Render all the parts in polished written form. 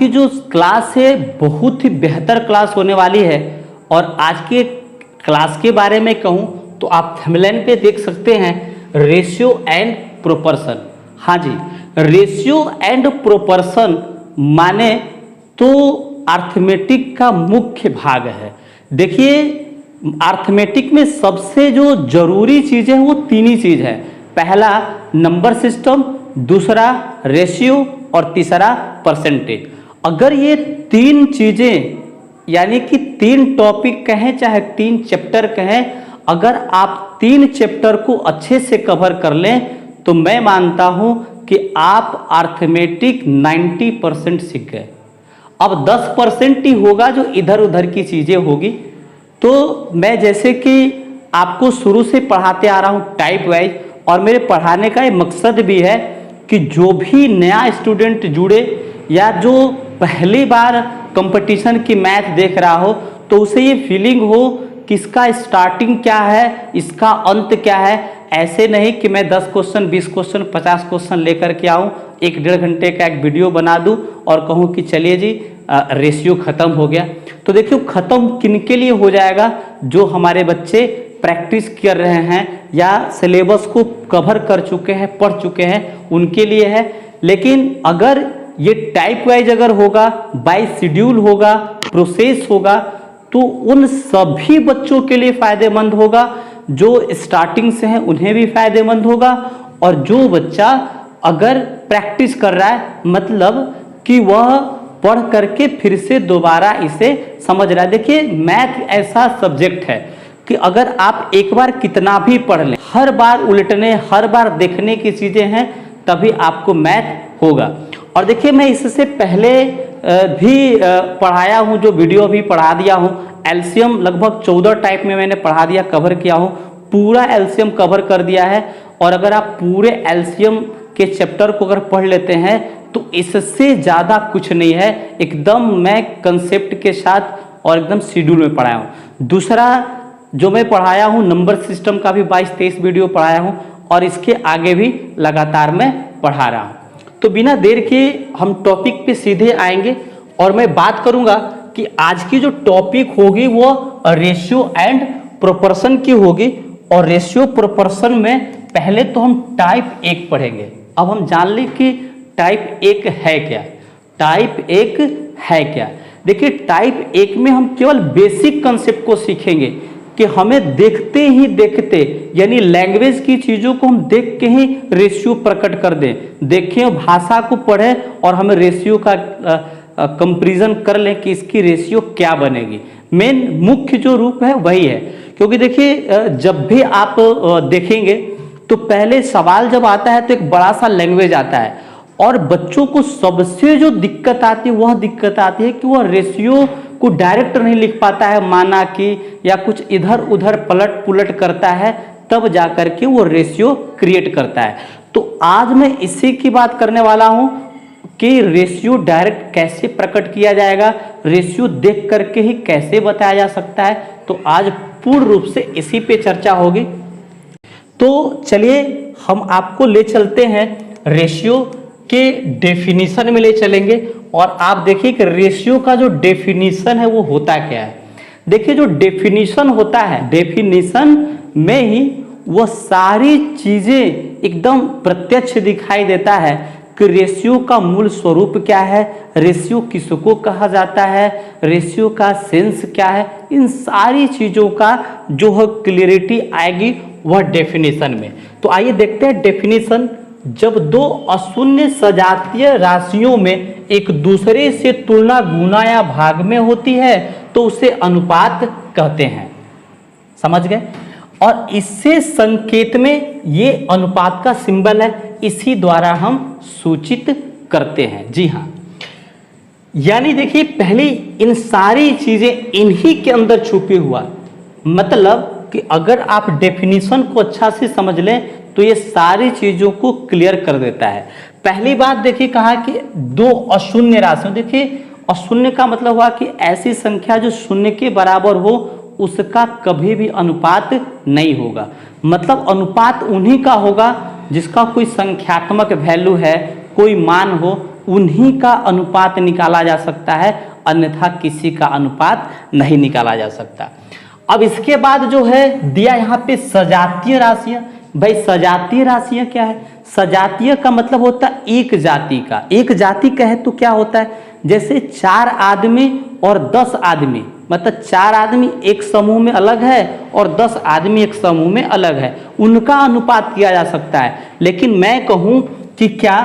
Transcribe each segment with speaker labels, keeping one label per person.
Speaker 1: की जो क्लास है बहुत ही बेहतर क्लास होने वाली है। और आज के क्लास के बारे में कहूँ तो आप थंबनेल पे देख सकते हैं रेशियो एंड प्रोपोर्शन। हाँ जी, रेशियो एंड प्रोपोर्शन माने तो अर्थमेटिक का मुख्य भाग है। देखिए अर्थमेटिक में सबसे जो जरूरी चीज़ है वो तीन ही चीज़ है। पहला नंबर सिस्टम, दूसरा रेशियो और तीसरा परसेंटेज। अगर ये तीन चीज़ें यानी कि तीन टॉपिक कहें चाहे तीन चैप्टर कहें, अगर आप तीन चैप्टर को अच्छे से कवर कर लें तो मैं मानता हूं कि आप अर्थमेटिक 90% सीख गए। अब 10% ही होगा जो इधर उधर की चीज़ें होगी। तो मैं जैसे कि आपको शुरू से पढ़ाते आ रहा हूँ टाइप वाइज, और मेरे पढ़ाने का ये मकसद भी है कि जो भी नया स्टूडेंट जुड़े या जो पहली बार कंपटीशन की मैथ देख रहा हो तो उसे ये फीलिंग हो कि इसका स्टार्टिंग क्या है, इसका अंत क्या है। ऐसे नहीं कि मैं 10 क्वेश्चन 20 क्वेश्चन 50 क्वेश्चन लेकर के आऊँ, 1-1.5 घंटे का एक वीडियो बना दूँ और कहूँ कि चलिए जी रेशियो ख़त्म हो गया। तो देखिए ख़त्म किनके लिए हो जाएगा? जो हमारे बच्चे प्रैक्टिस कर रहे हैं या सिलेबस को कवर कर चुके हैं, पढ़ चुके हैं, उनके लिए है। लेकिन अगर ये टाइप वाइज अगर होगा, बाय शेड्यूल होगा, प्रोसेस होगा, तो उन सभी बच्चों के लिए फ़ायदेमंद होगा। जो स्टार्टिंग से हैं उन्हें भी फ़ायदेमंद होगा, और जो बच्चा अगर प्रैक्टिस कर रहा है मतलब कि वह पढ़ करके फिर से दोबारा इसे समझ रहा है। देखिए मैथ ऐसा सब्जेक्ट है कि अगर आप एक बार कितना भी पढ़ लें, हर बार उलटने हर बार देखने की चीज़ें हैं, तभी आपको मैथ होगा। और देखिए मैं इससे पहले भी पढ़ाया हूँ, जो वीडियो भी पढ़ा दिया हूँ। एलसीएम लगभग 14 टाइप में मैंने पढ़ा दिया, कवर किया हूँ, पूरा एलसीएम कवर कर दिया है। और अगर आप पूरे एलसीएम के चैप्टर को अगर पढ़ लेते हैं तो इससे ज़्यादा कुछ नहीं है। एकदम मैं कंसेप्ट के साथ और एकदम शेड्यूल में पढ़ाया हूँ। दूसरा जो मैं पढ़ाया हूँ नंबर सिस्टम का भी 22-23 वीडियो पढ़ाया हूँ, और इसके आगे भी लगातार मैं पढ़ा रहा हूँ। तो बिना देर के हम टॉपिक पे सीधे आएंगे और मैं बात करूंगा कि आज की जो टॉपिक होगी वो रेशियो एंड प्रोपोर्शन की होगी। और रेशियो प्रोपोर्शन में पहले तो हम टाइप 1 पढ़ेंगे। अब हम जान लें कि टाइप 1 है क्या। टाइप 1 है क्या? देखिए टाइप 1 में हम केवल बेसिक कंसेप्ट को सीखेंगे कि हमें देखते ही देखते यानी लैंग्वेज की चीज़ों को हम देख के ही रेशियो प्रकट कर दें। देखें, भाषा को पढ़ें और हमें रेशियो का कंपैरिजन कर लें कि इसकी रेशियो क्या बनेगी। मेन मुख्य जो रूप है वही है। क्योंकि देखिए जब भी आप देखेंगे तो पहले सवाल जब आता है तो एक बड़ा सा लैंग्वेज आता है, और बच्चों को सबसे जो दिक्कत आती है वह दिक्कत आती है कि वह रेशियो को डायरेक्ट नहीं लिख पाता है, माना कि या कुछ इधर उधर पलट पुलट करता है, तब जाकर के वो रेशियो क्रिएट करता है। तो आज मैं इसी की बात करने वाला हूं कि रेशियो डायरेक्ट कैसे प्रकट किया जाएगा, रेशियो देख करके ही कैसे बताया जा सकता है। तो आज पूर्ण रूप से इसी पे चर्चा होगी। तो चलिए हम आपको ले चलते हैं रेशियो के डेफिनेशन में ले चलेंगे, और आप देखिए कि रेशियो का जो डेफिनेशन है वो होता क्या है। देखिए जो डेफिनेशन होता है, डेफिनेशन में ही वो सारी चीजें एकदम प्रत्यक्ष दिखाई देता है कि रेशियो का मूल स्वरूप क्या है, रेशियो किसको कहा जाता है, रेशियो का सेंस क्या है। इन सारी चीजों का जो है क्लियरिटी आएगी वह डेफिनेशन में। तो आइए देखते हैं डेफिनेशन। जब दो अशून्य सजातीय राशियों में एक दूसरे से तुलना गुना या भाग में होती है तो उसे अनुपात कहते हैं। समझ गए? और इससे संकेत में ये अनुपात का सिंबल है, इसी द्वारा हम सूचित करते हैं। जी हाँ, यानी देखिए पहले इन सारी चीजें इन्हीं के अंदर छुपी हुआ, मतलब कि अगर आप डेफिनेशन को अच्छा से समझ लें तो ये सारी चीजों को क्लियर कर देता है। पहली बात देखिए कहा कि दो अशून्य राशियां। देखिए अशून्य का मतलब हुआ कि ऐसी संख्या जो शून्य के बराबर हो उसका कभी भी अनुपात नहीं होगा। मतलब अनुपात उन्हीं का होगा जिसका कोई संख्यात्मक वैल्यू है, कोई मान हो, उन्हीं का अनुपात निकाला जा सकता है, अन्यथा किसी का अनुपात नहीं निकाला जा सकता। अब इसके बाद जो है दिया यहाँ पे सजातीय राशियां। भाई सजातीय राशियां क्या है? सजातीय का मतलब होता है एक जाति का। एक जाति का है तो क्या होता है, जैसे 4 आदमी और 10 आदमी, मतलब 4 आदमी एक समूह में अलग है और 10 आदमी एक समूह में अलग है, उनका अनुपात किया जा सकता है। लेकिन मैं कहूँ कि क्या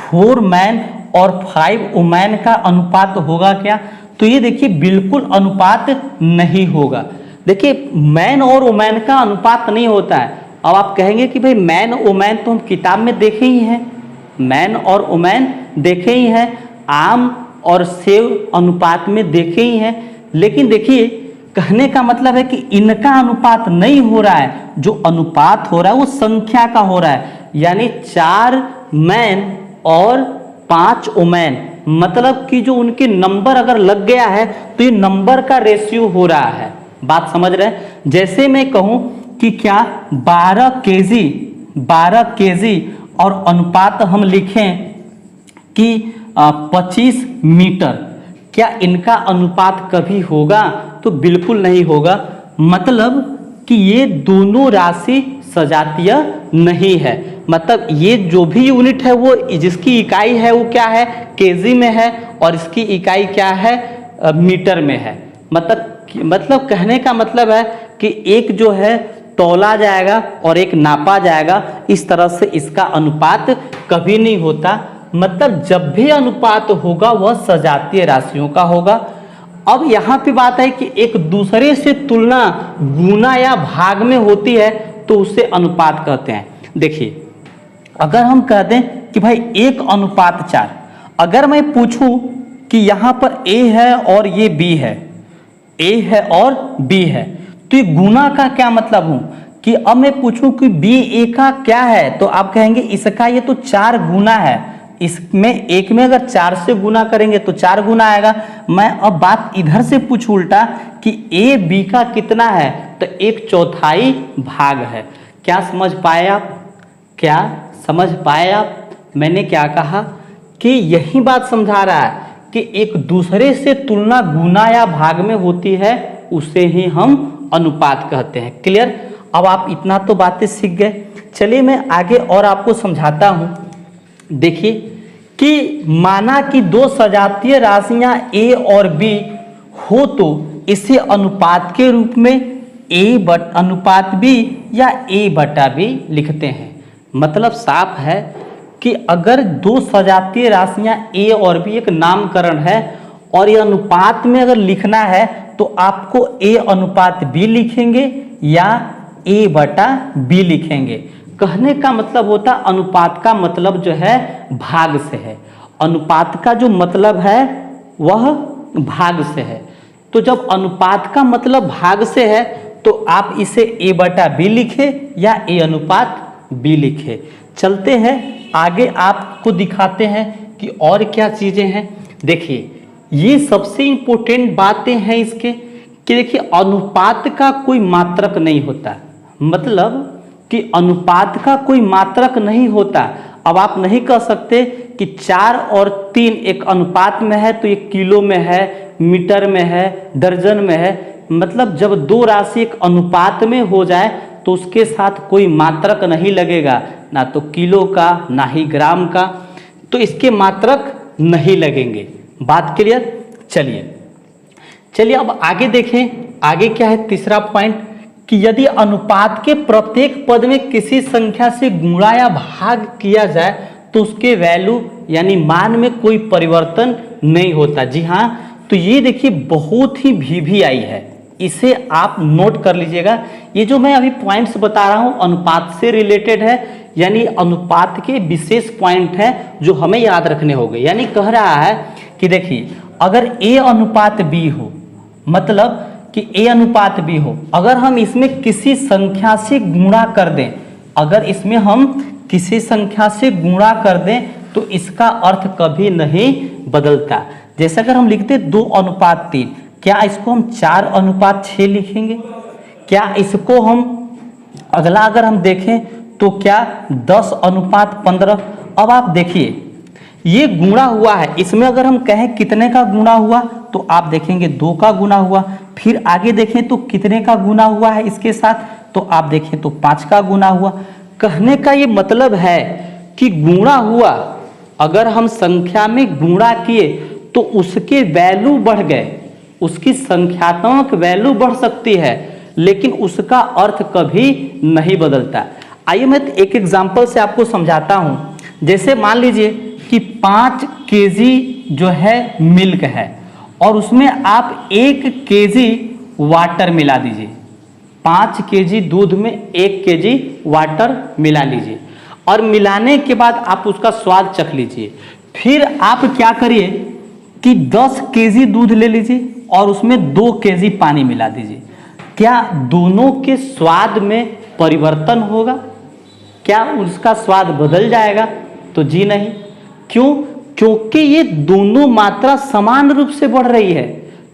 Speaker 1: 4 मैन और 5 वुमेन का अनुपात होगा क्या? तो ये देखिए बिल्कुल अनुपात नहीं होगा। देखिए मैन और वुमेन का अनुपात नहीं होता है। अब आप कहेंगे कि भाई मैन वुमेन तो हम किताब में देखे ही हैं, मैन और वुमेन देखे ही हैं, आम और सेव अनुपात में देखे ही हैं। लेकिन देखिए कहने का मतलब है कि इनका अनुपात नहीं हो रहा है, जो अनुपात हो रहा है वो संख्या का हो रहा है, यानी 4 मैन और 5 वुमेन, मतलब कि जो उनके नंबर अगर लग गया है तो ये नंबर का रेशियो हो रहा है। बात समझ रहे हैं? जैसे मैं कहूँ कि क्या 12 केजी और अनुपात हम लिखें कि 25 मीटर, क्या इनका अनुपात कभी होगा? तो बिल्कुल नहीं होगा। मतलब कि ये दोनों राशि सजातीय नहीं है। मतलब ये जो भी यूनिट है वो जिसकी इकाई है वो क्या है, केजी में है, और इसकी इकाई क्या है, मीटर में है। मतलब कहने का मतलब है कि एक जो है तौला जाएगा और एक नापा जाएगा, इस तरह से इसका अनुपात कभी नहीं होता। मतलब जब भी अनुपात होगा वह सजातीय राशियों का होगा। अब यहाँ पे बात है कि एक दूसरे से तुलना गुना या भाग में होती है तो उसे अनुपात कहते हैं। देखिए अगर हम कह दें कि भाई 1:4, अगर मैं पूछूं कि यहाँ पर A है और ये B है, A है और B है, तो ये गुना का क्या मतलब हूं कि अब मैं पूछूं कि B A का क्या है, तो आप कहेंगे इसका ये तो 4 गुना है। इसमें एक में अगर 4 से गुना करेंगे तो 4 गुना आएगा। मैं अब बात इधर से पूछूं उल्टा कि A B का कितना है, तो 1/4 भाग है। क्या समझ पाए आप? क्या समझ पाए आप? मैंने क्या कहा कि यही बात समझा रहा है कि एक दूसरे से तुलना गुना या भाग में होती है, उसे ही हम अनुपात कहते हैं। क्लियर? अब आप इतना तो बातें सीख गए। चलिए मैं आगे और आपको समझाता हूं। देखिए कि माना कि 2 सजातीय राशियां A और B हो तो इसे अनुपात के रूप में A/अनुपात B या A/B लिखते हैं। मतलब साफ है कि अगर 2 सजातीय राशियां A और B एक नामकरण है और ये अनुपात में अगर लिखना है तो आपको A/B लिखेंगे या A/B लिखेंगे। कहने का मतलब होता है अनुपात का मतलब जो है भाग से है, अनुपात का जो मतलब है वह भाग से है। तो जब अनुपात का मतलब भाग से है तो आप इसे A/B लिखे या A/B लिखे। चलते हैं आगे, आपको दिखाते हैं कि और क्या चीजें हैं। देखिए ये सबसे इंपॉर्टेंट बातें हैं इसके कि देखिए अनुपात का कोई मात्रक नहीं होता, मतलब कि अनुपात का कोई मात्रक नहीं होता। अब आप नहीं कह सकते कि 4 और 3 एक अनुपात में है तो ये किलो में है, मीटर में है, दर्जन में है। मतलब जब 2 राशि एक अनुपात में हो जाए तो उसके साथ कोई मात्रक नहीं लगेगा, ना तो किलो का ना ही ग्राम का, तो इसके मात्रक नहीं लगेंगे। बात क्लियर? चलिए अब आगे देखें। आगे क्या है तीसरा पॉइंट कि यदि अनुपात के प्रत्येक पद में किसी संख्या से गुणा या भाग किया जाए तो उसके वैल्यू यानी मान में कोई परिवर्तन नहीं होता। जी हाँ, तो ये देखिए बहुत ही VVI है, इसे आप नोट कर लीजिएगा। ये जो मैं अभी पॉइंट्स बता रहा हूँ अनुपात से रिलेटेड है, यानी अनुपात के विशेष पॉइंट हैं जो हमें याद रखने होंगे। यानी कह रहा है कि देखिए अगर A/B हो, मतलब कि A/B हो, अगर हम इसमें किसी संख्या से गुणा कर दें, अगर इसमें हम किसी संख्या से गुणा कर दें तो इसका अर्थ कभी नहीं बदलता। जैसे अगर हम लिखते 2:3, क्या इसको हम 4:6 लिखेंगे? क्या इसको हम अगला अगर हम देखें तो क्या 10:15? अब आप देखिए ये गुणा हुआ है, इसमें अगर हम कहें कितने का गुणा हुआ तो आप देखेंगे 2 का गुणा हुआ, फिर आगे देखें तो कितने का गुणा हुआ है इसके साथ, तो आप देखें तो 5 का गुणा हुआ। कहने का ये मतलब है कि गुणा हुआ, अगर हम संख्या में गुणा किए तो उसके वैल्यू बढ़ गए, उसकी संख्यात्मक वैल्यू बढ़ सकती है, लेकिन उसका अर्थ कभी नहीं बदलता। आइए मैं एक एग्जांपल से आपको समझाता हूं। जैसे मान लीजिए कि 5 केजी जो है मिल्क है और उसमें आप 1 केजी वाटर मिला दीजिए। 5 केजी दूध में 1 केजी वाटर मिला लीजिए और मिलाने के बाद आप उसका स्वाद चख लीजिए। फिर आप क्या करिए कि 10 केजी दूध ले लीजिए और उसमें 2 केजी पानी मिला दीजिए। क्या दोनों के स्वाद में परिवर्तन होगा? क्या उसका स्वाद बदल जाएगा? तो जी नहीं। क्यों? क्योंकि ये दोनों मात्रा समान रूप से बढ़ रही है।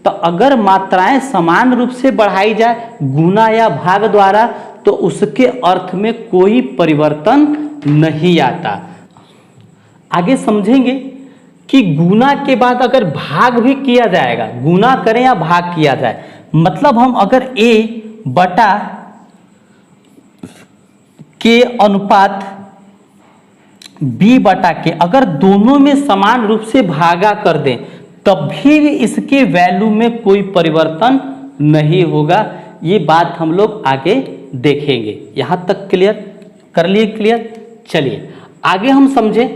Speaker 1: तो अगर मात्राएं समान रूप से बढ़ाई जाए गुना या भाग द्वारा तो उसके अर्थ में कोई परिवर्तन नहीं आता। आगे समझेंगे कि गुना के बाद अगर भाग भी किया जाएगा, गुना करें या भाग किया जाए, मतलब हम अगर a बटा के अनुपात b बटा के अगर दोनों में समान रूप से भागा कर दें तब भी इसके वैल्यू में कोई परिवर्तन नहीं होगा। ये बात हम लोग आगे देखेंगे। यहां तक क्लियर कर लिए? क्लियर। चलिए आगे हम समझें।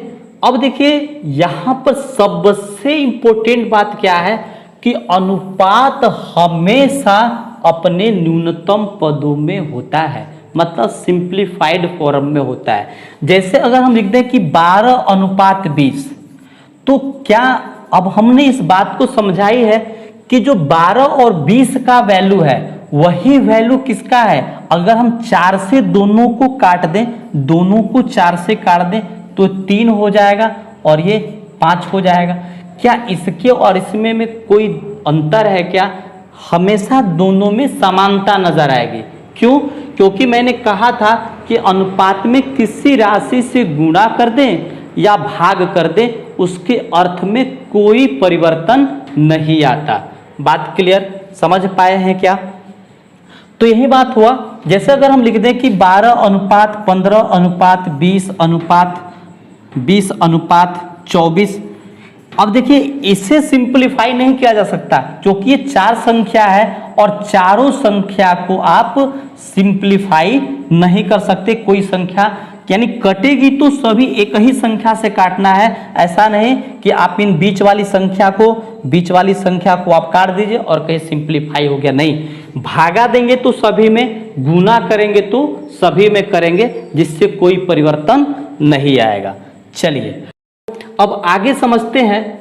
Speaker 1: अब देखिए यहां पर सबसे इंपॉर्टेंट बात क्या है कि अनुपात हमेशा अपने न्यूनतम पदों में होता है, मतलब सिंप्लीफाइड फॉर्म में होता है। जैसे अगर हम लिख दें कि 12:20, तो क्या अब हमने इस बात को समझाई है कि जो 12 और 20 का वैल्यू है वही वैल्यू किसका है? अगर हम 4 से दोनों को काट दें, दोनों को 4 से काट दें तो 3 हो जाएगा और ये 5 हो जाएगा। क्या इसके और इसमें में कोई अंतर है क्या? हमेशा दोनों में समानता नजर आएगी। क्यों? क्योंकि मैंने कहा था कि अनुपात में किसी राशि से गुणा कर दें या भाग कर दें उसके अर्थ में कोई परिवर्तन नहीं आता। बात क्लियर? समझ पाए हैं क्या? तो यही बात हुआ। जैसे अगर हम लिख दें कि 12:15:20:20:24। अब देखिए इसे सिंपलीफाई नहीं किया जा सकता क्योंकि ये 4 संख्या है और चारों संख्या को आप सिंपलीफाई नहीं कर सकते। कोई संख्या यानी कटेगी तो सभी एक ही संख्या से काटना है। ऐसा नहीं कि आप इन बीच वाली संख्या को आप काट दीजिए और कहीं सिंपलीफाई हो गया। नहीं, भागा देंगे तो सभी में, गुना करेंगे तो सभी में करेंगे, जिससे कोई परिवर्तन नहीं आएगा। चलिए अब आगे समझते हैं।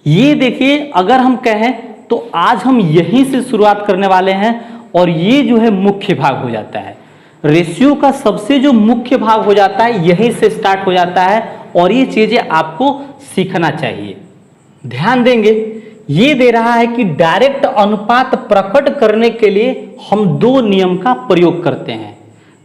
Speaker 1: ये देखिए अगर हम कहें तो आज हम यहीं से शुरुआत करने वाले हैं और ये जो है मुख्य भाग हो जाता है। रेशियो का सबसे जो मुख्य भाग हो जाता है यहीं से स्टार्ट हो जाता है और ये चीजें आपको सीखना चाहिए। ध्यान देंगे, ये दे रहा है कि डायरेक्ट अनुपात प्रकट करने के लिए हम 2 नियम का प्रयोग करते हैं।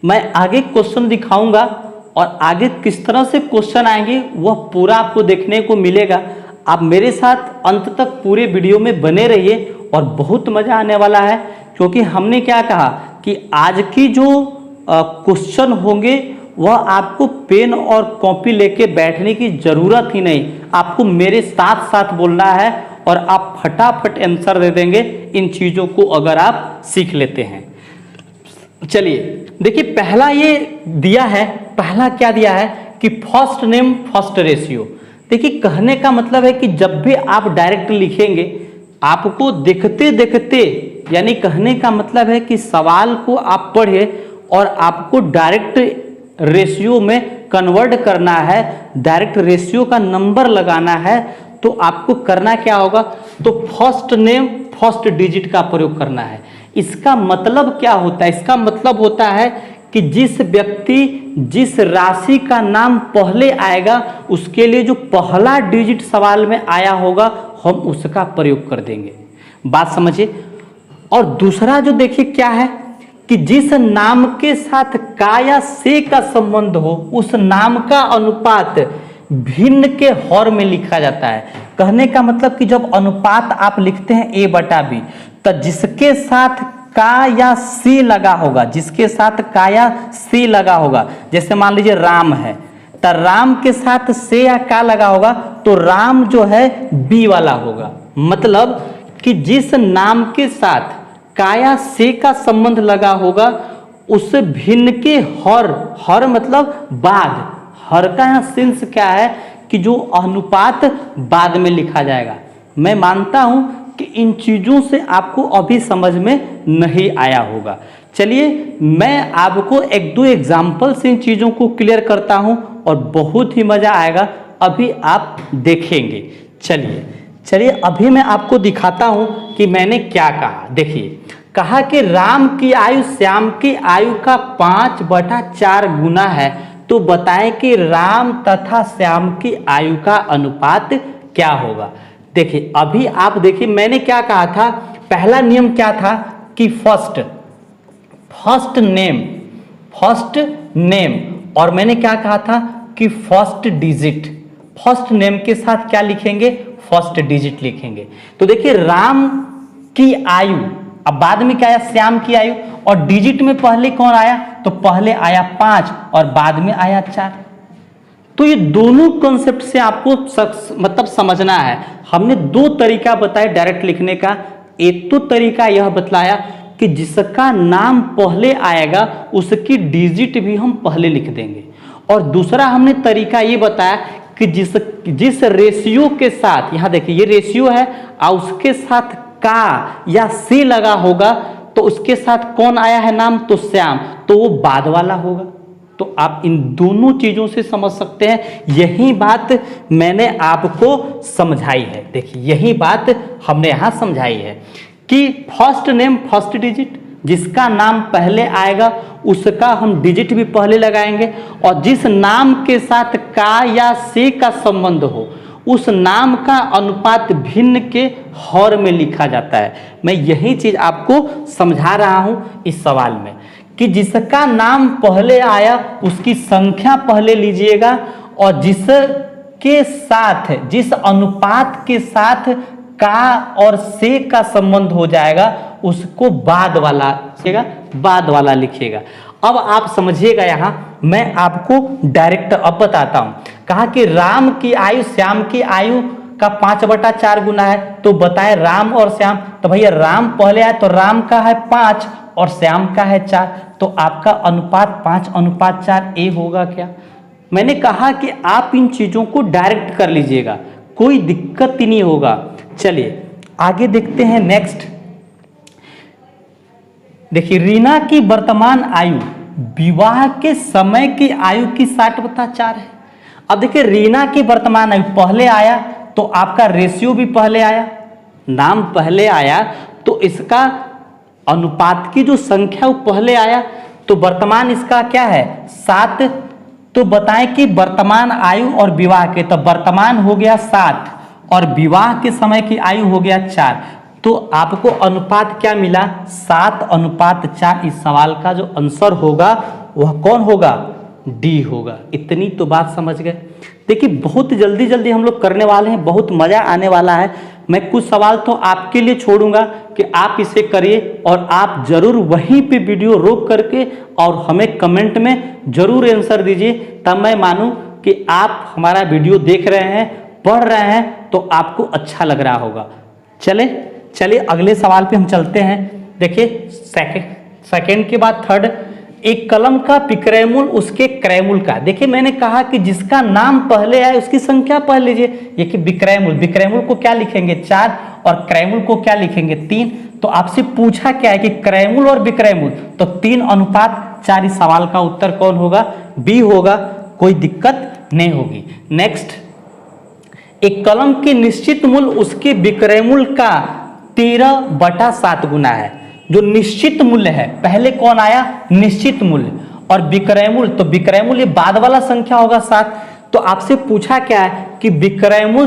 Speaker 1: मैं आगे क्वेश्चन दिखाऊंगा और आगे किस तरह से क्वेश्चन आएंगे वह पूरा आपको देखने को मिलेगा। आप मेरे साथ अंत तक पूरे वीडियो में बने रहिए और बहुत मजा आने वाला है, क्योंकि हमने क्या कहा कि आज की जो क्वेश्चन होंगे वह आपको पेन और कॉपी लेके बैठने की जरूरत ही नहीं, आपको मेरे साथ साथ बोलना है और आप फटाफट आंसर दे देंगे इन चीजों को अगर आप सीख लेते हैं। चलिए देखिए पहला ये दिया है, पहला क्या दिया है कि फर्स्ट नेम फर्स्ट रेशियो। देखिए कहने का मतलब है कि जब भी आप डायरेक्ट लिखेंगे आपको देखते देखते, यानी कहने का मतलब है कि सवाल को आप पढ़े और आपको डायरेक्ट रेशियो में कन्वर्ट करना है, डायरेक्ट रेशियो का नंबर लगाना है, तो आपको करना क्या होगा? तो फर्स्ट नेम फर्स्ट डिजिट का प्रयोग करना है। इसका मतलब क्या होता है? इसका मतलब होता है कि जिस व्यक्ति जिस राशि का नाम पहले आएगा उसके लिए जो पहला डिजिट सवाल में आया होगा हम उसका प्रयोग कर देंगे। बात समझिए। और दूसरा जो देखिए क्या है कि जिस नाम के साथ का या से का संबंध हो उस नाम का अनुपात भिन्न के हर में लिखा जाता है। कहने का मतलब कि जब अनुपात आप लिखते हैं a बटा b, तो जिसके साथ का या सी लगा होगा, जिसके साथ का या सी लगा होगा, जैसे मान लीजिए राम है, तो राम के साथ से या का लगा होगा तो राम जो है बी वाला होगा। मतलब कि जिस नाम के साथ का या से का संबंध लगा होगा उस भिन्न के हर मतलब बाद, हर का यहाँ सेंस क्या है कि जो अनुपात बाद में लिखा जाएगा। मैं मानता हूं कि इन चीजों से आपको अभी समझ में नहीं आया होगा। चलिए मैं आपको एक दो एग्जाम्पल से इन चीजों को क्लियर करता हूं और बहुत ही मजा आएगा, अभी आप देखेंगे। चलिए अभी मैं आपको दिखाता हूं कि मैंने क्या कहा। देखिए, कहा कि राम की आयु श्याम की आयु का 5/4 गुना है, तो बताएं कि राम तथा श्याम की आयु का अनुपात क्या होगा। देखिए अभी आप देखिए मैंने क्या कहा था, पहला नियम क्या था कि फर्स्ट नेम, और मैंने क्या कहा था कि फर्स्ट डिजिट, फर्स्ट नेम के साथ क्या लिखेंगे, फर्स्ट डिजिट लिखेंगे। तो देखिए राम की आयु, अब बाद में क्या आया, श्याम की आयु, और डिजिट में पहले कौन आया, तो पहले आया 5 और बाद में आया 4। तो ये दोनों कॉन्सेप्ट से आपको मतलब समझना है। हमने दो तरीका बताया डायरेक्ट लिखने का। एक तो तरीका यह बतलाया कि जिसका नाम पहले आएगा उसकी डिजिट भी हम पहले लिख देंगे, और दूसरा हमने तरीका ये बताया कि जिस रेशियो के साथ, यहाँ देखिए ये रेशियो है और उसके साथ का या सी लगा होगा तो उसके साथ कौन आया है नाम, तो श्याम, तो वो बाद वाला होगा। तो आप इन दोनों चीजों से समझ सकते हैं। यही बात मैंने आपको समझाई है। देखिए यही बात हमने यहां समझाई है कि फर्स्ट नेम फर्स्ट डिजिट, जिसका नाम पहले आएगा उसका हम डिजिट भी पहले लगाएंगे, और जिस नाम के साथ का या से का संबंध हो उस नाम का अनुपात भिन्न के हर में लिखा जाता है। मैं यही चीज आपको समझा रहा हूं इस सवाल में कि जिसका नाम पहले आया उसकी संख्या पहले लीजिएगा, और जिसके साथ, जिस अनुपात के साथ का और से का संबंध हो जाएगा उसको बाद वाला लिखिएगा। अब आप समझिएगा, यहां मैं आपको डायरेक्ट अब बताता हूं। कहा कि राम की आयु श्याम की आयु का 5/4 गुना है, तो बताए राम और श्याम, तो भैया राम पहले आए तो राम का है 5 और श्याम का है 4, तो आपका अनुपात 5/4 ए होगा क्या। मैंने कहा कि आप इन चीजों को डायरेक्ट कर लीजिएगा, कोई दिक्कत ही नहीं होगा। चलिए आगे देखते हैं नेक्स्ट। देखिए रीना की वर्तमान आयु विवाह के समय की आयु की 60/4 है। अब देखिए रीना की वर्तमान आयु पहले आया तो आपका रेशियो भी पहले आया, नाम पहले आया तो इसका अनुपात की जो संख्या वो पहले आया, तो वर्तमान इसका क्या है 7। तो बताएं कि वर्तमान आयु और विवाह के, तो वर्तमान हो गया 7 और विवाह के समय की आयु हो गया 4, तो आपको अनुपात क्या मिला 7/4। इस सवाल का जो आंसर होगा वह कौन होगा, डी होगा। इतनी तो बात समझ गए। देखिए बहुत जल्दी हम लोग करने वाले हैं, बहुत मजा आने वाला है। मैं कुछ सवाल तो आपके लिए छोड़ूंगा कि आप इसे करिए, और आप जरूर वहीं पे वीडियो रोक करके और हमें कमेंट में जरूर आंसर दीजिए, तब मैं मानूं कि आप हमारा वीडियो देख रहे हैं, पढ़ रहे हैं, तो आपको अच्छा लग रहा होगा। चलिए अगले सवाल पे हम चलते हैं। देखिए सेकंड के बाद थर्ड, एक कलम का विक्रयमूल उसके क्रयमूल का। देखिए मैंने कहा कि जिसका नाम पहले आए उसकी संख्या पहले लीजिए। ये कि विक्रयमूल को क्या लिखेंगे 4 और क्रयमूल को क्या लिखेंगे 3। तो आपसे पूछा क्या है कि क्रयमूल और विक्रयमूल, तो 3/4। इस सवाल का उत्तर कौन होगा, बी होगा, कोई दिक्कत नहीं होगी। नेक्स्ट, एक कलम के निश्चित मूल्य उसके विक्रयमूल का 13/7 गुना है। जो निश्चित मूल्य है, पहले कौन आया निश्चित मूल्य, और विक्रयमूल, तो विक्रयमूल ये बाद वाला संख्या होगा 7। तो आपसे पूछा क्या है कि विक्रयमूल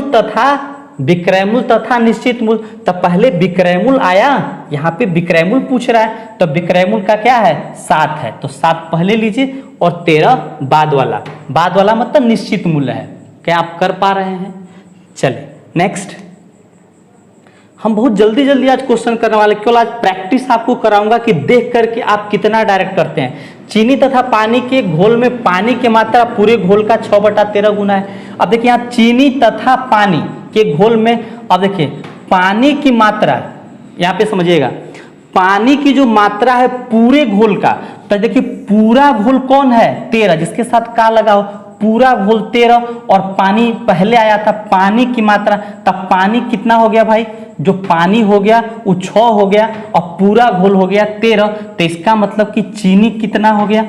Speaker 1: तथा निश्चित मूल्य, तो पहले विक्रयमूल आया, यहाँ पे विक्रयमूल पूछ रहा है, तो विक्रयमूल का क्या है 7 है, तो 7 पहले लीजिए और 13 बाद वाला मतलब निश्चित मूल्य है। क्या आप कर पा रहे हैं? चलिए नेक्स्ट, हम बहुत जल्दी जल्दी आज क्वेश्चन करने वाले, केवल आज प्रैक्टिस आपको कराऊंगा कि देख करके आप कितना डायरेक्ट करते हैं। चीनी तथा पानी के घोल में पानी की मात्रा पूरे घोल का 6/13 गुना है। अब देखिए यहाँ चीनी तथा पानी के घोल में, अब देखिए पानी की मात्रा, यहाँ पे समझिएगा पानी की जो मात्रा है पूरे घोल का, तो देखिए पूरा घोल कौन है? 13, जिसके साथ का लगा हो, पूरा घोल 13 और पानी पहले आया था, पानी की मात्रा, तब पानी कितना हो गया भाई? जो पानी हो गया वो 6 हो गया और पूरा घोल हो गया 13, तो इसका मतलब कि चीनी कितना हो गया?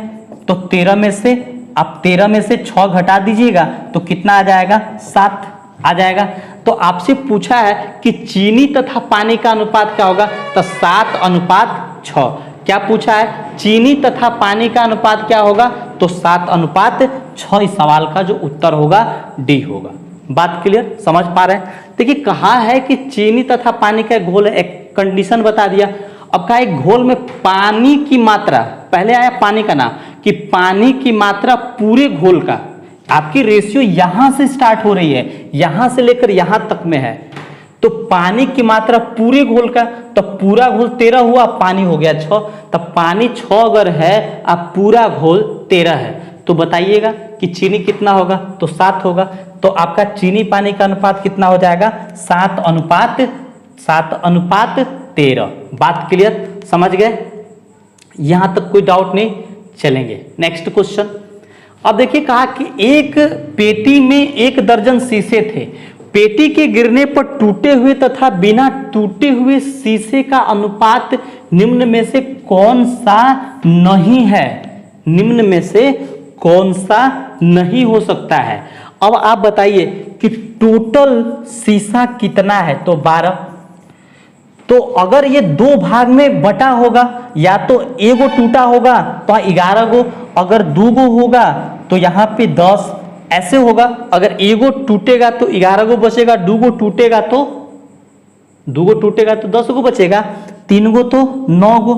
Speaker 1: तो 13 में से, आप 13 में से 6 घटा दीजिएगा तो कितना आ जाएगा? 7 आ जाएगा। तो आपसे पूछा है कि चीनी तथा पानी का अनुपात क्या होगा? तो 7:6। क्या पूछा है? चीनी तथा पानी का अनुपात क्या होगा? तो 7:6। इस सवाल का जो उत्तर होगा डी होगा। बात क्लियर, समझ पा रहे हैं? देखिए कहा है कि चीनी तथा पानी का घोल है, एक कंडीशन बता दिया। अब कहा एक घोल में पानी की मात्रा, पहले आया पानी का नाम, कि पानी की मात्रा पूरे घोल का, आपकी रेशियो यहां से स्टार्ट हो रही है, यहां से लेकर यहां तक में है, तो पानी की मात्रा पूरे घोल का, तो पूरा घोल 13 हुआ, पानी हो गया 6, तब पानी 6 अगर है, अब पूरा घोल 13 है, तो बताइएगा कि चीनी कितना होगा? तो 7 होगा। तो आपका चीनी पानी का अनुपात कितना हो जाएगा? 7:13। बात क्लियर, समझ गए? यहां तक कोई डाउट नहीं? चलेंगे नेक्स्ट क्वेश्चन। अब देखिए कहा कि एक पेटी में 1 दर्जन शीशे थे, पेटी के गिरने पर टूटे हुए तथा बिना टूटे हुए शीशे का अनुपात निम्न में से कौन सा नहीं है? निम्न में से कौन सा नहीं हो सकता है? अब आप बताइए कि टोटल शीशा कितना है? तो 12। तो अगर ये 2 भाग में बटा होगा, या तो एगो टूटा होगा तो 11 गो, अगर 2 गो होगा तो यहाँ पे 10, ऐसे होगा। अगर एगो टूटेगा तो 11 गो बचेगा, 2 गो टूटेगा तो 10 गो बचेगा, 3 गो तो 9 गो।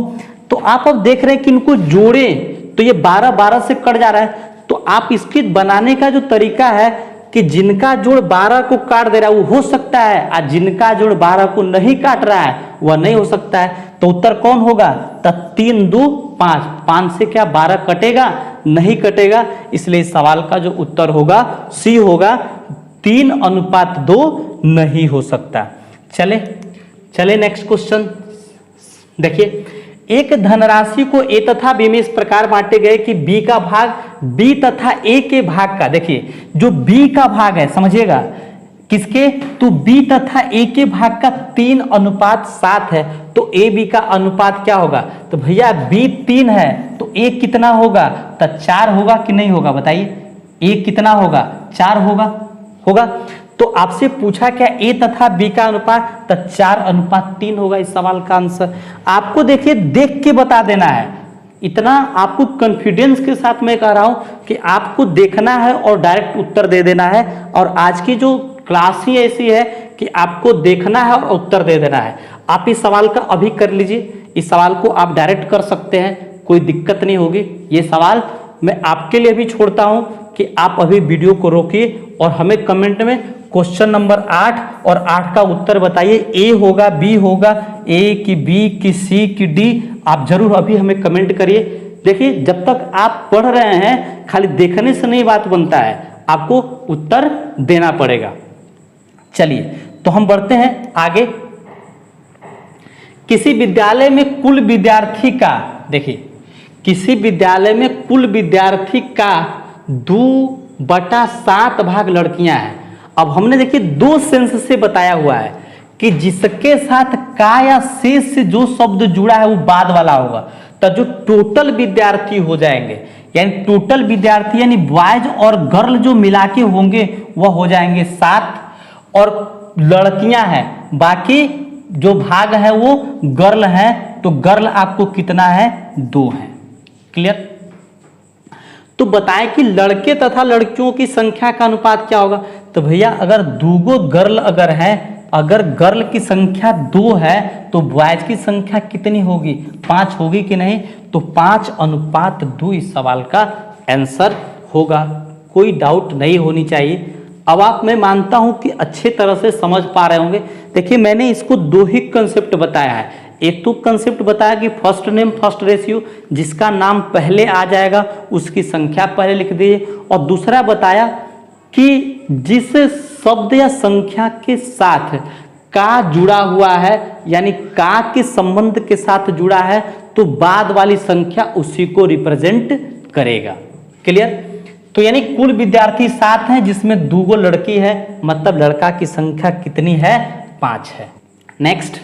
Speaker 1: तो आप अब देख रहे हैं कि इनको जोड़े तो ये 12 से कट जा रहा है। तो आप इसके बनाने का जो तरीका है कि जिनका जोड़ 12 को काट दे रहा है वो हो सकता है, और जिनका जोड़ 12 को नहीं काट रहा है वह नहीं हो सकता है। तो उत्तर कौन होगा? तब 3 2 5, 5 से क्या 12 कटेगा? नहीं कटेगा। इसलिए इस सवाल का जो उत्तर होगा सी होगा, 3:2 नहीं हो सकता। चले नेक्स्ट क्वेश्चन देखिए। एक धनराशि को ए तथा बी में इस प्रकार बांटे गए कि बी का भाग बी तथा ए के भाग का, देखिए जो बी का भाग है, समझिएगा किसके? तो बी तथा ए के भाग का 3:7 है, तो ए बी का अनुपात क्या होगा? तो भैया बी 3 है तो ए कितना होगा? तो 4 होगा कि नहीं होगा? बताइए ए कितना होगा? 4 होगा। तो आपसे पूछा क्या ए तथा बी का अनुपात? तो 4:3 होगा इस सवाल का आंसर। आपको देखिए देख के बता देना है, इतना आपको कॉन्फिडेंस के साथ मैं कह रहा हूं कि आपको देखना है और डायरेक्ट उत्तर दे देना है। और आज की जो क्लास ही ऐसी है कि आपको देखना है और उत्तर दे देना है। आप इस सवाल का अभी कर लीजिए, इस सवाल को आप डायरेक्ट कर सकते हैं, कोई दिक्कत नहीं होगी। ये सवाल मैं आपके लिए भी छोड़ता हूं कि आप अभी वीडियो को रोकिए और हमें कमेंट में क्वेश्चन नंबर 8 और 8 का उत्तर बताइए। ए होगा, बी होगा, ए की बी की सी की डी, आप जरूर अभी हमें कमेंट करिए। देखिए जब तक आप पढ़ रहे हैं खाली देखने से नहीं बात बनता है, आपको उत्तर देना पड़ेगा। चलिए तो हम बढ़ते हैं आगे। किसी विद्यालय में कुल विद्यार्थी का, देखिए किसी विद्यालय में कुल विद्यार्थी का 2/7 भाग लड़कियां हैं। अब हमने देखिए 2 सेंस से बताया हुआ है कि जिसके साथ का या शेष से जो शब्द जुड़ा है वो बाद वाला होगा, तो जो टोटल विद्यार्थी हो जाएंगे, यानी टोटल विद्यार्थी यानी बॉयज और गर्ल जो मिला के होंगे वह हो जाएंगे 7, और लड़कियां हैं बाकी जो भाग है वो गर्ल है, तो गर्ल आपको कितना है? 2 है। क्लियर? तो बताएं कि लड़के तथा लड़कियों की संख्या का अनुपात क्या होगा? तो भैया अगर 2 गर्ल अगर है, अगर गर्ल की संख्या 2 है तो बॉयज की संख्या कितनी होगी? 5 होगी कि नहीं? तो 5:2 इस सवाल का आंसर होगा। कोई डाउट नहीं होनी चाहिए। अब आप, मैं मानता हूं कि अच्छे तरह से समझ पा रहे होंगे। देखिए मैंने इसको दो ही कंसेप्ट बताया है। एक तो कंसेप्ट बताया कि फर्स्ट नेम फर्स्ट रेशियो, जिसका नाम पहले आ जाएगा उसकी संख्या पहले लिख दीजिए, और दूसरा बताया कि जिस शब्द या संख्या के साथ का जुड़ा हुआ है, यानी का के संबंध के साथ जुड़ा है, तो बाद वाली संख्या उसी को रिप्रेजेंट करेगा। क्लियर? तो यानी कुल विद्यार्थी 7 हैं, जिसमें 2 लड़की है, मतलब लड़का की संख्या कितनी है? 5 है। नेक्स्ट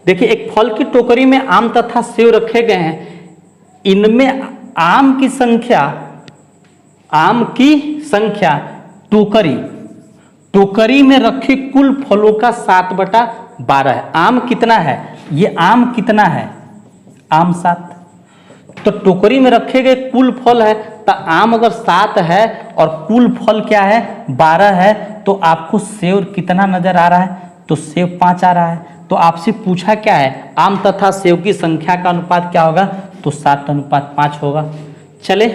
Speaker 1: देखिए, एक फल की टोकरी में आम तथा सेव रखे गए हैं। इनमें आम की संख्या टोकरी में रखे कुल फलों का 7/12 है। आम कितना है? ये आम कितना है? आम 7। तो टोकरी में रखे गए कुल फल है, तो आम अगर 7 है और कुल फल क्या है? 12 है, तो आपको सेव कितना नजर आ रहा है? तो सेव 5 आ रहा है। तो आपसे पूछा क्या है? आम तथा सेव की संख्या का अनुपात क्या होगा? तो 7:5 होगा। चले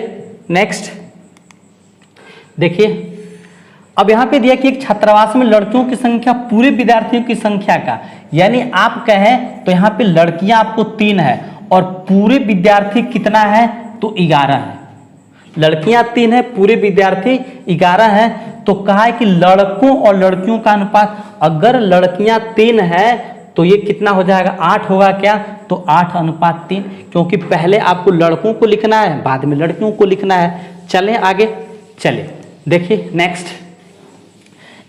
Speaker 1: नेक्स्ट देखिए, अब यहाँ पे दिया कि एक छात्रावास में लड़कियों की संख्या पूरे विद्यार्थियों की संख्या का, यानी आप कहें तो यहाँ पे लड़कियां आपको 3 है और पूरे विद्यार्थी कितना है? तो 11 है। लड़कियां 3 है, पूरे विद्यार्थी 11 है। तो कहा है कि लड़कों और लड़कियों का अनुपात, अगर लड़कियां 3 है तो ये कितना हो जाएगा? 8 होगा क्या? तो 8:3, क्योंकि पहले आपको लड़कों को लिखना है, बाद में लड़कियों को लिखना है। चलें आगे, चले देखिए नेक्स्ट।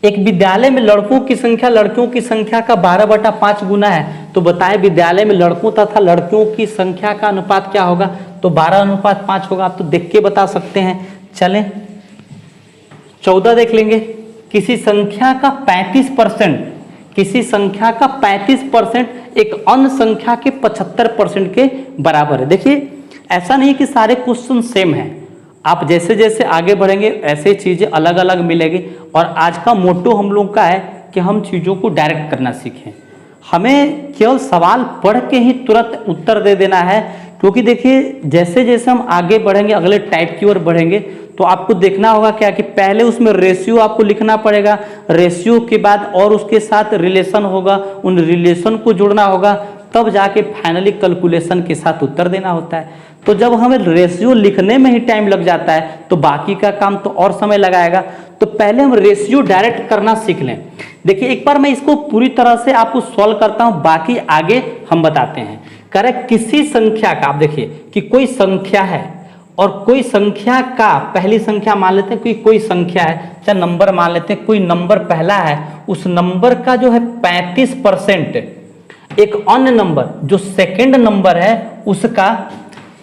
Speaker 1: एक विद्यालय में लड़कों की संख्या लड़कियों की संख्या का 12/5 गुना है, तो बताएं विद्यालय में लड़कों तथा लड़कियों की संख्या का अनुपात क्या होगा? तो 12:5 होगा। आप तो देख के बता सकते हैं। चलें 14 देख लेंगे। किसी संख्या का 35% एक अन्य संख्या के 75% के बराबर है। देखिए ऐसा नहीं कि सारे क्वेश्चन सेम हैं, आप जैसे जैसे आगे बढ़ेंगे ऐसे चीज़ें अलग अलग मिलेगी। और आज का मोटो हम लोग का है कि हम चीज़ों को डायरेक्ट करना सीखें। हमें केवल सवाल पढ़ के ही तुरंत उत्तर दे देना है, क्योंकि देखिए जैसे जैसे हम आगे बढ़ेंगे, अगले टाइप की ओर बढ़ेंगे, तो आपको देखना होगा क्या कि पहले उसमें रेशियो आपको लिखना पड़ेगा, रेशियो के बाद और उसके साथ रिलेशन होगा, उन रिलेशन को जोड़ना होगा, तब जाके फाइनली कैलकुलेशन के साथ उत्तर देना होता है। तो जब हमें रेशियो लिखने में ही टाइम लग जाता है तो बाकी का काम तो और समय लगाएगा। तो पहले हम रेशियो डायरेक्ट करना सीख लें। देखिए एक बार मैं इसको पूरी तरह से आपको सॉल्व करता हूं, बाकी आगे हम बताते हैं। करेक्ट, किसी संख्या का, आप देखिए कि कोई संख्या है और कोई संख्या का, पहली संख्या मान लेते हैं, कोई संख्या है, चाहे नंबर मान लेते हैं, कोई नंबर पहला है, उस नंबर का जो है 35% एक अन्य नंबर जो सेकंड नंबर है उसका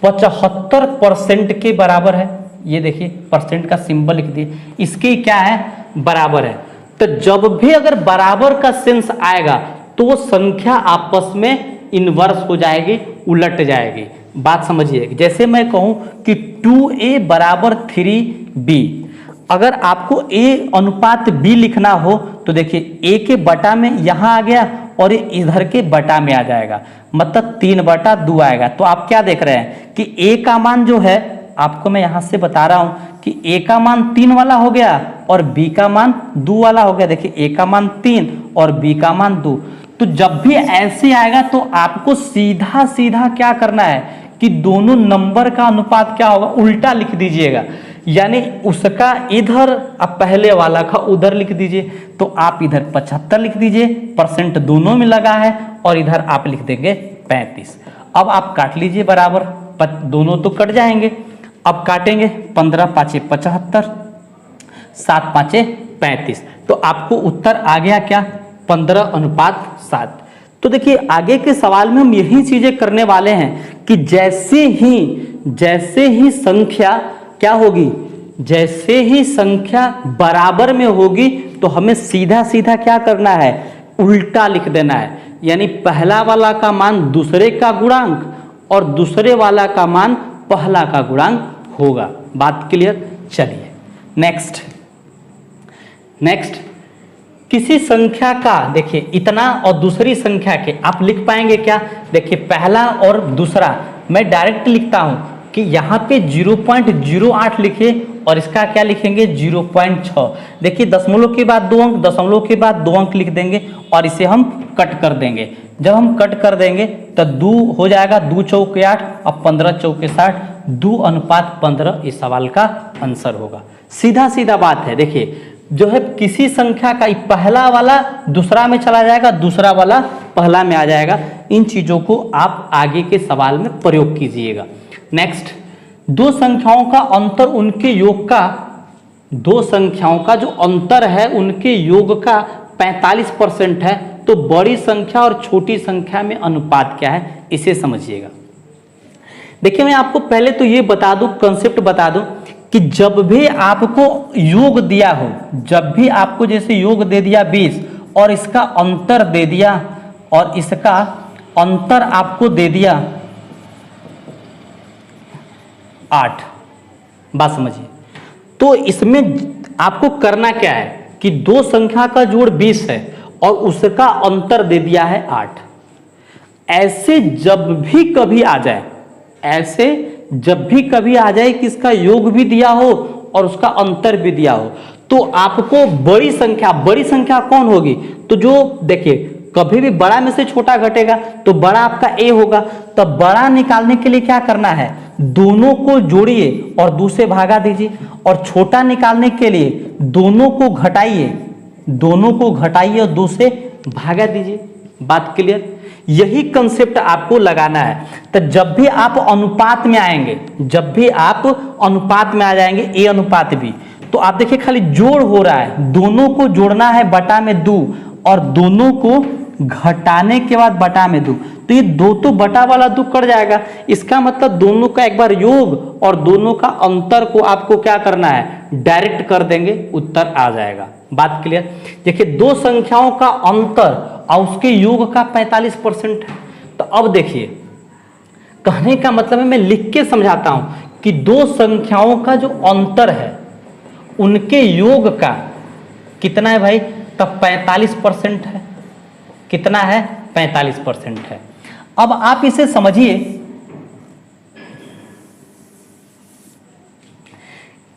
Speaker 1: 75% के बराबर है। ये देखिए परसेंट का सिंबल लिख दिए, इसके क्या है? बराबर है। तो जब भी अगर बराबर का सेंस आएगा तो वो संख्या आपस में इनवर्स हो जाएगी, उलट जाएगी। बात समझिए, जैसे मैं कहूं कि 2a बराबर 3b, अगर आपको a अनुपात b लिखना हो तो देखिए a के बटा में यहां आ गया और इधर के बटा में आ जाएगा, मतलब 3/2 आएगा। तो आप क्या देख रहे हैं कि a का मान जो है, आपको मैं यहां से बता रहा हूं कि a का मान 3 वाला हो गया और b का मान 2 वाला हो गया। देखिए a का मान 3 और b का मान 2। तो जब भी ऐसे आएगा तो आपको सीधा सीधा क्या करना है कि दोनों नंबर का अनुपात क्या होगा? उल्टा लिख दीजिएगा, यानी उसका इधर अब पहले वाला का उधर लिख दीजिए। तो आप इधर 75 लिख दीजिए, परसेंट दोनों में लगा है, और इधर आप लिख देंगे 35। अब आप काट लीजिए बराबर, दोनों तो कट जाएंगे। अब काटेंगे 15×5 = 75, 7×5 = 35। तो आपको उत्तर आ गया क्या? 15:7। तो देखिए आगे के सवाल में हम यही चीजें करने वाले हैं कि जैसे ही संख्या क्या होगी, जैसे ही संख्या बराबर में होगी तो हमें सीधा सीधा क्या करना है? उल्टा लिख देना है, यानी पहला वाला का मान दूसरे का गुणांक और दूसरे वाला का मान पहला का गुणांक होगा। बात क्लियर? चलिए नेक्स्ट किसी संख्या का, देखिए इतना और दूसरी संख्या के आप लिख पाएंगे क्या? देखिए पहला और दूसरा मैं डायरेक्ट लिखता हूं, कि यहाँ पे 0.08 लिखे और इसका क्या लिखेंगे 0.6। देखिए दशमलव के बाद 2 अंक, दशमलव के बाद 2 अंक लिख देंगे और इसे हम कट कर देंगे। जब हम कट कर देंगे तो 2 हो जाएगा, 2 चौके 8 और 15 चौके 60, 2:15 इस सवाल का आंसर होगा। सीधा सीधा बात है। देखिए जो है किसी संख्या का पहला वाला दूसरा में चला जाएगा, दूसरा वाला पहला में आ जाएगा। इन चीजों को आप आगे के सवाल में प्रयोग कीजिएगा। नेक्स्ट, दो संख्याओं का अंतर उनके योग का, दो संख्याओं का जो अंतर है उनके योग का 45% है, तो बड़ी संख्या और छोटी संख्या में अनुपात क्या है इसे समझिएगा। देखिए मैं आपको पहले तो ये बता दूं, कंसेप्ट बता दूं कि जब भी आपको योग दिया हो, जब भी आपको जैसे योग दे दिया 20 और इसका अंतर दे दिया और इसका अंतर आपको दे दिया 8, बात समझिए। तो इसमें आपको करना क्या है कि दो संख्या का जोड़ 20 है और उसका अंतर दे दिया है 8। ऐसे जब भी कभी आ जाए, ऐसे जब भी कभी आ जाए कि इसका योग भी दिया हो और उसका अंतर भी दिया हो, तो आपको बड़ी संख्या कौन होगी, तो जो देखिए कभी भी बड़ा में से छोटा घटेगा तो बड़ा आपका a होगा। तो बड़ा निकालने के लिए क्या करना है, दोनों को जोड़िए और 2 से भागा दीजिए, और छोटा निकालने के लिए दोनों को घटाइए, दोनों को घटाइए और 2 से भागा दीजिए। बात क्लियर? यही कंसेप्ट आपको लगाना है। तो जब भी आप अनुपात में आएंगे, जब भी आप अनुपात में आ जाएंगे a अनुपात b, तो आप देखिए खाली जोड़ हो रहा है, दोनों को जोड़ना है बटा में 2 और दोनों को घटाने के बाद बटा में 2, तो ये 2 तो बटा वाला 2 कट जाएगा। इसका मतलब दोनों का एक बार योग और दोनों का अंतर को आपको क्या करना है, डायरेक्ट कर देंगे, उत्तर आ जाएगा। बात क्लियर? देखिए दो संख्याओं का अंतर और उसके योग का 45% है। तो अब देखिए कहने का मतलब है, मैं लिख के समझाता हूं कि दो संख्याओं का जो अंतर है उनके योग का कितना है भाई, तब 45% है। कितना है, 45% है। अब आप इसे समझिए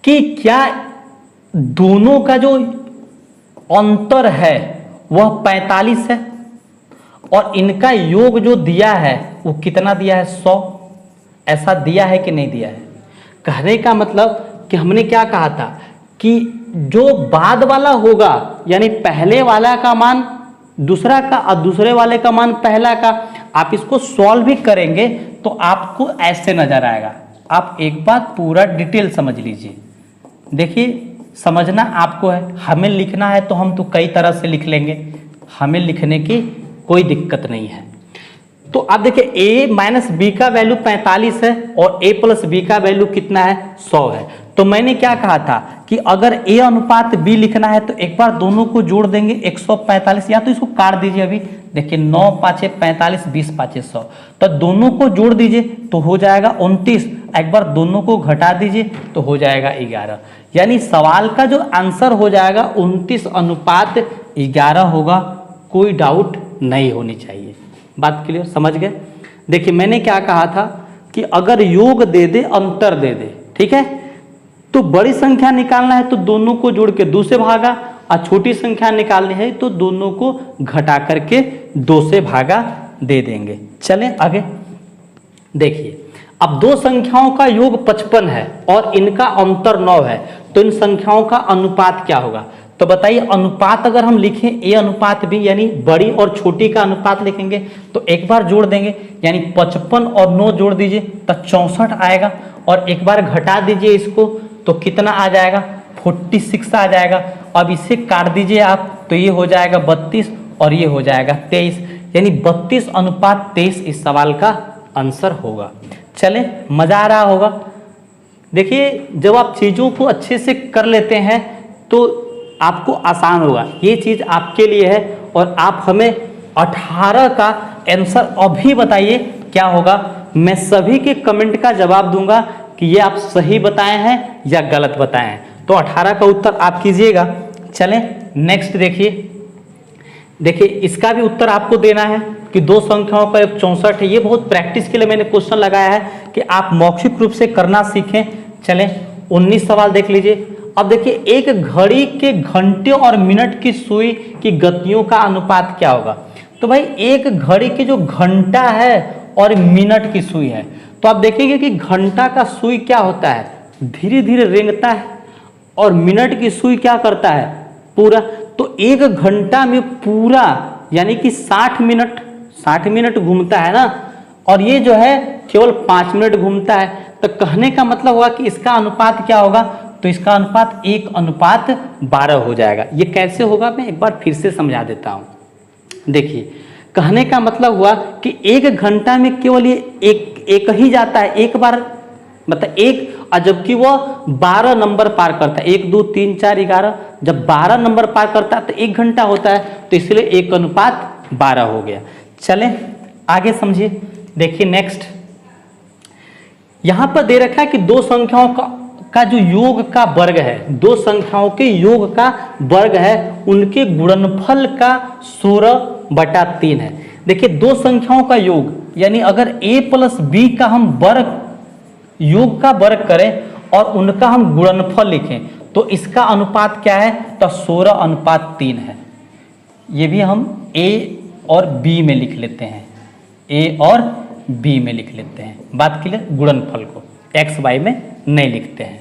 Speaker 1: कि क्या दोनों का जो अंतर है वह 45 है और इनका योग जो दिया है वो कितना दिया है, 100। ऐसा दिया है कि नहीं दिया है? कहने का मतलब कि हमने क्या कहा था कि जो बाद वाला होगा, यानी पहले वाला का मान दूसरा का और दूसरे वाले का मान पहला का, आप इसको सॉल्व भी करेंगे तो आपको ऐसे नजर आएगा। आप एक बात पूरा डिटेल समझ लीजिए। देखिए समझना आपको है, हमें लिखना है तो हम तो कई तरह से लिख लेंगे, हमें लिखने की कोई दिक्कत नहीं है। तो आप देखिए a माइनस बी का वैल्यू 45 है और a प्लस बी का वैल्यू कितना है, 100 है। तो मैंने क्या कहा था कि अगर a अनुपात b लिखना है तो एक बार दोनों को जोड़ देंगे 145, या तो इसको काट दीजिए अभी। देखिए 9 5 45, 20 5 100, तो दोनों को जोड़ दीजिए तो हो जाएगा 29, एक बार दोनों को घटा दीजिए तो हो जाएगा 11। यानी सवाल का जो आंसर हो जाएगा 29 अनुपात 11 होगा, कोई डाउट नहीं होनी चाहिए। बात क्लियर, समझ गए? देखिए मैंने क्या कहा था कि अगर योग दे दे अंतर दे दे, ठीक है, तो बड़ी संख्या निकालना है तो दोनों को जोड़ के 2 से भागा, और छोटी संख्या निकालनी है तो दोनों को घटा करके 2 से भागा दे देंगे। चलें आगे। देखिए अब दो संख्याओं का योग 55 है और इनका अंतर 9 है, तो इन संख्याओं का अनुपात क्या होगा? तो बताइए अनुपात अगर हम लिखें a अनुपात b, यानी बड़ी और छोटी का अनुपात लिखेंगे तो एक बार जोड़ देंगे, यानी 55 और 9 जोड़ दीजिए तो 64 आएगा, और एक बार घटा दीजिए इसको तो कितना आ जाएगा, 46 आ जाएगा। अब इसे काट दीजिए आप तो ये हो जाएगा 32 और ये हो जाएगा 23, यानी 32 अनुपात 23 इस सवाल का आंसर होगा। चले, मजा आ रहा होगा। देखिए जब आप चीज़ों को अच्छे से कर लेते हैं तो आपको आसान होगा। ये चीज़ आपके लिए है और आप हमें 18 का आंसर अभी बताइए क्या होगा। मैं सभी के कमेंट का जवाब दूंगा कि ये आप सही बताए हैं या गलत बताए हैं। तो 18 का उत्तर आप कीजिएगा। चलें नेक्स्ट देखिए इसका भी उत्तर आपको देना है कि दो संख्याओं का योग 64 है। ये बहुत प्रैक्टिस के लिए मैंने क्वेश्चन लगाया है कि आप मौखिक रूप से करना सीखें। चलें 19 सवाल देख लीजिए। अब देखिए, एक घड़ी के घंटे और मिनट की सुई की गतियों का अनुपात क्या होगा। तो भाई एक घड़ी की जो घंटा है और मिनट की सुई है, तो आप देखेंगे कि घंटा का सुई क्या होता है, धीरे धीरे रेंगता है, और मिनट की सुई क्या करता है, पूरा। तो एक घंटा में पूरा यानी कि 60 मिनट घूमता है ना, और ये जो है केवल 5 मिनट घूमता है। तो कहने का मतलब होगा कि इसका अनुपात क्या होगा, तो इसका अनुपात 1:12 हो जाएगा। ये कैसे होगा, मैं एक बार फिर से समझा देता हूँ। देखिए, कहने का मतलब हुआ कि एक घंटा में केवल ये एक ही जाता है, एक बार, मतलब एक, और जबकि वो 12 नंबर पार करता है, 1 2 3 4 11, जब 12 नंबर पार करता है तो 1 घंटा होता है, तो इसलिए 1:12 हो गया। चलें आगे समझिए। देखिए नेक्स्ट, यहां पर दे रखा है कि दो संख्याओं का जो योग का वर्ग है, दो संख्याओं के योग का वर्ग है, उनके गुणनफल का 16/3 है। देखिए, दो संख्याओं का योग, यानी अगर a + b का हम वर्ग, योग का वर्ग करें और उनका हम गुणनफल लिखें, तो इसका अनुपात क्या है, तो 16:3 है। ये भी हम a और b में लिख लेते हैं, a और b में लिख लेते हैं। बात क्लियर, गुणनफल को x y में नहीं लिखते हैं।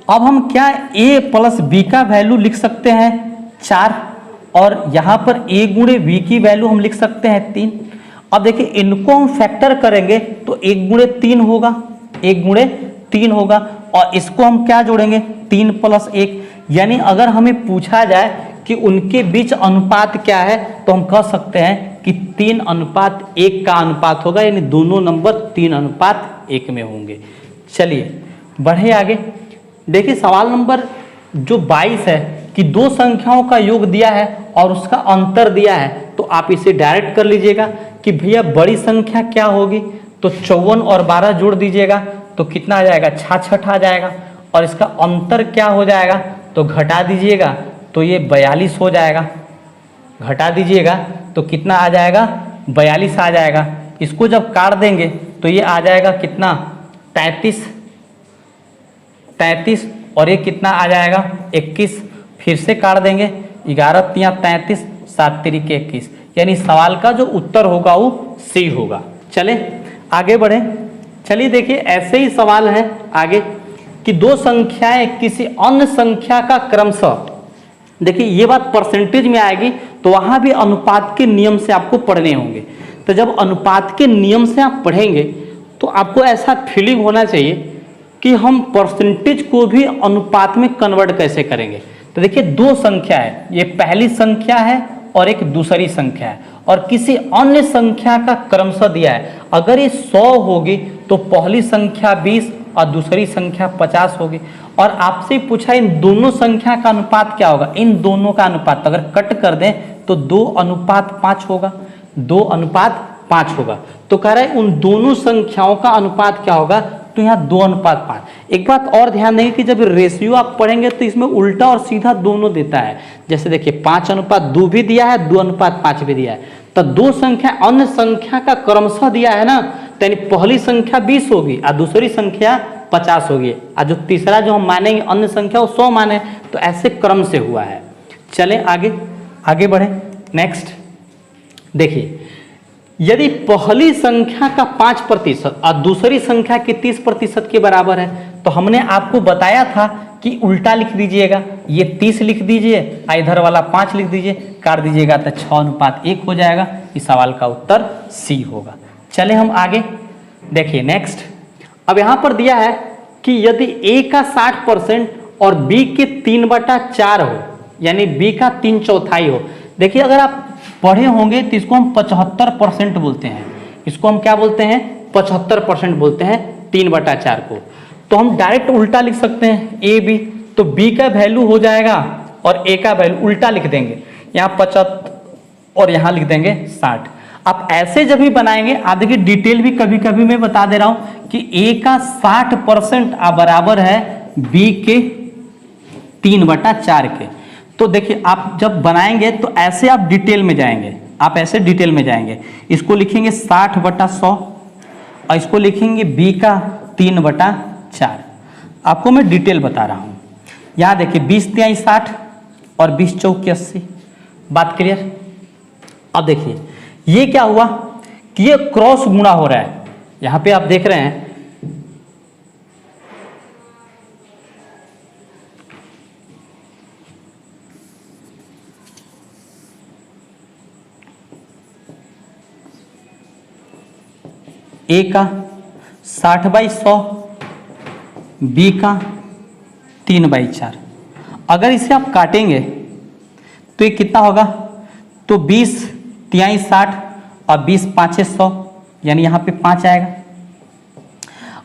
Speaker 1: अब हम क्या a + b का वैल्यू लिख सकते हैं 4, और यहां पर a × b की वैल्यू हम लिख सकते हैं 3। अब देखिए, इनको हम फैक्टर करेंगे तो 1 × 3 होगा, 1 × 3 होगा, और इसको हम क्या जोड़ेंगे, 3 + 1। यानी अगर हमें पूछा जाए कि उनके बीच अनुपात क्या है, तो हम कह सकते हैं कि 3:1 का अनुपात होगा, यानी दोनों नंबर 3:1 में होंगे। चलिए बढ़े आगे। देखिए सवाल नंबर जो 22 है कि दो संख्याओं का योग दिया है और उसका अंतर दिया है, तो आप इसे डायरेक्ट कर लीजिएगा कि भैया बड़ी संख्या क्या होगी, तो 54 और 12 जोड़ दीजिएगा तो कितना आ जाएगा, 66 आ जाएगा, और इसका अंतर क्या हो जाएगा, तो घटा दीजिएगा तो ये 42 हो जाएगा, घटा दीजिएगा तो कितना आ जाएगा, 42 आ जाएगा। इसको जब काट देंगे तो ये आ जाएगा कितना, 33, और ये कितना आ जाएगा, 21। फिर से काट देंगे, 11 × 33, 7 × 21, यानी सवाल का जो उत्तर होगा वो सी होगा। चले आगे बढ़े। चलिए देखिए, ऐसे ही सवाल है आगे कि दो संख्याएं किसी अन्य संख्या का क्रमशः, देखिए ये बात परसेंटेज में आएगी तो वहां भी अनुपात के नियम से आपको पढ़ने होंगे। तो जब अनुपात के नियम से आप पढ़ेंगे तो आपको ऐसा फीलिंग होना चाहिए कि हम परसेंटेज को भी अनुपात में कन्वर्ट कैसे करेंगे। तो देखिए, दो संख्या है, ये पहली संख्या है और एक दूसरी संख्या है, और किसी अन्य संख्या का क्रमशः दिया है। अगर ये 100 होगी तो पहली संख्या 20 और दूसरी संख्या 50 होगी, और आपसे पूछा इन दोनों संख्या का अनुपात क्या होगा। इन दोनों का अनुपात अगर कट कर दें तो 2:5 होगा, 2:5 होगा। तो कह रहा है उन दोनों संख्याओं का अनुपात क्या होगा, तो यहाँ 2:5। एक बात और ध्यान देंगे कि जब रेशियो आप पढ़ेंगे तो इसमें उल्टा और सीधा दोनों देता है। जैसे देखिए 5:2 भी दिया है, 2:5 भी दिया है। तो दो संख्या अन्य संख्या का क्रमशः दिया है ना, तो यानी पहली संख्या 20 होगी और दूसरी संख्या 50 होगी, और जो तीसरा जो हम मानेंगे अन्य संख्या वो 100 माने। तो ऐसे क्रम से हुआ है। चलें आगे बढ़े। नेक्स्ट देखिए, यदि पहली संख्या का 5% और दूसरी संख्या के 30% के बराबर है, तो हमने आपको बताया था कि उल्टा लिख दीजिएगा, ये 30 लिख दीजिए, इधर वाला 5 लिख दीजिए, काट दीजिएगा तो 6:1 हो जाएगा। इस सवाल का उत्तर सी होगा। चले हम आगे देखिए। नेक्स्ट, अब यहाँ पर दिया है कि यदि ए का 60% और बी के 3/4 हो, यानी बी का 3/4 हो। देखिए, अगर आप पढ़े होंगे तो इसको हम 75% बोलते हैं। इसको हम क्या बोलते हैं, 75% बोलते हैं 3/4 को। तो हम डायरेक्ट उल्टा लिख सकते हैं ए बी, तो बी का वैल्यू हो जाएगा और ए का वैल्यू उल्टा लिख देंगे, यहाँ 75 और यहाँ लिख देंगे 60। आप ऐसे जब भी बनाएंगे, आप देखिए डिटेल भी कभी कभी मैं बता दे रहा हूं कि ए का 60% बराबर है बी के 3/4 के। तो देखिए आप जब बनाएंगे तो ऐसे आप डिटेल में जाएंगे, इसको लिखेंगे 60/100, और इसको लिखेंगे b का 3/4। आपको मैं डिटेल बता रहा हूँ। यहाँ देखिए 20 तिहाई 60 और 20 चौके 80। बात क्लियर। अब देखिए ये क्या हुआ कि ये क्रॉस गुणा हो रहा है। यहाँ पे आप देख रहे हैं ए का 60/100, बी का 3/4। अगर इसे आप काटेंगे तो ये कितना होगा, तो 20 तिहाई 60 और 20 पाँचे 100, यानी यहाँ पे 5 आएगा।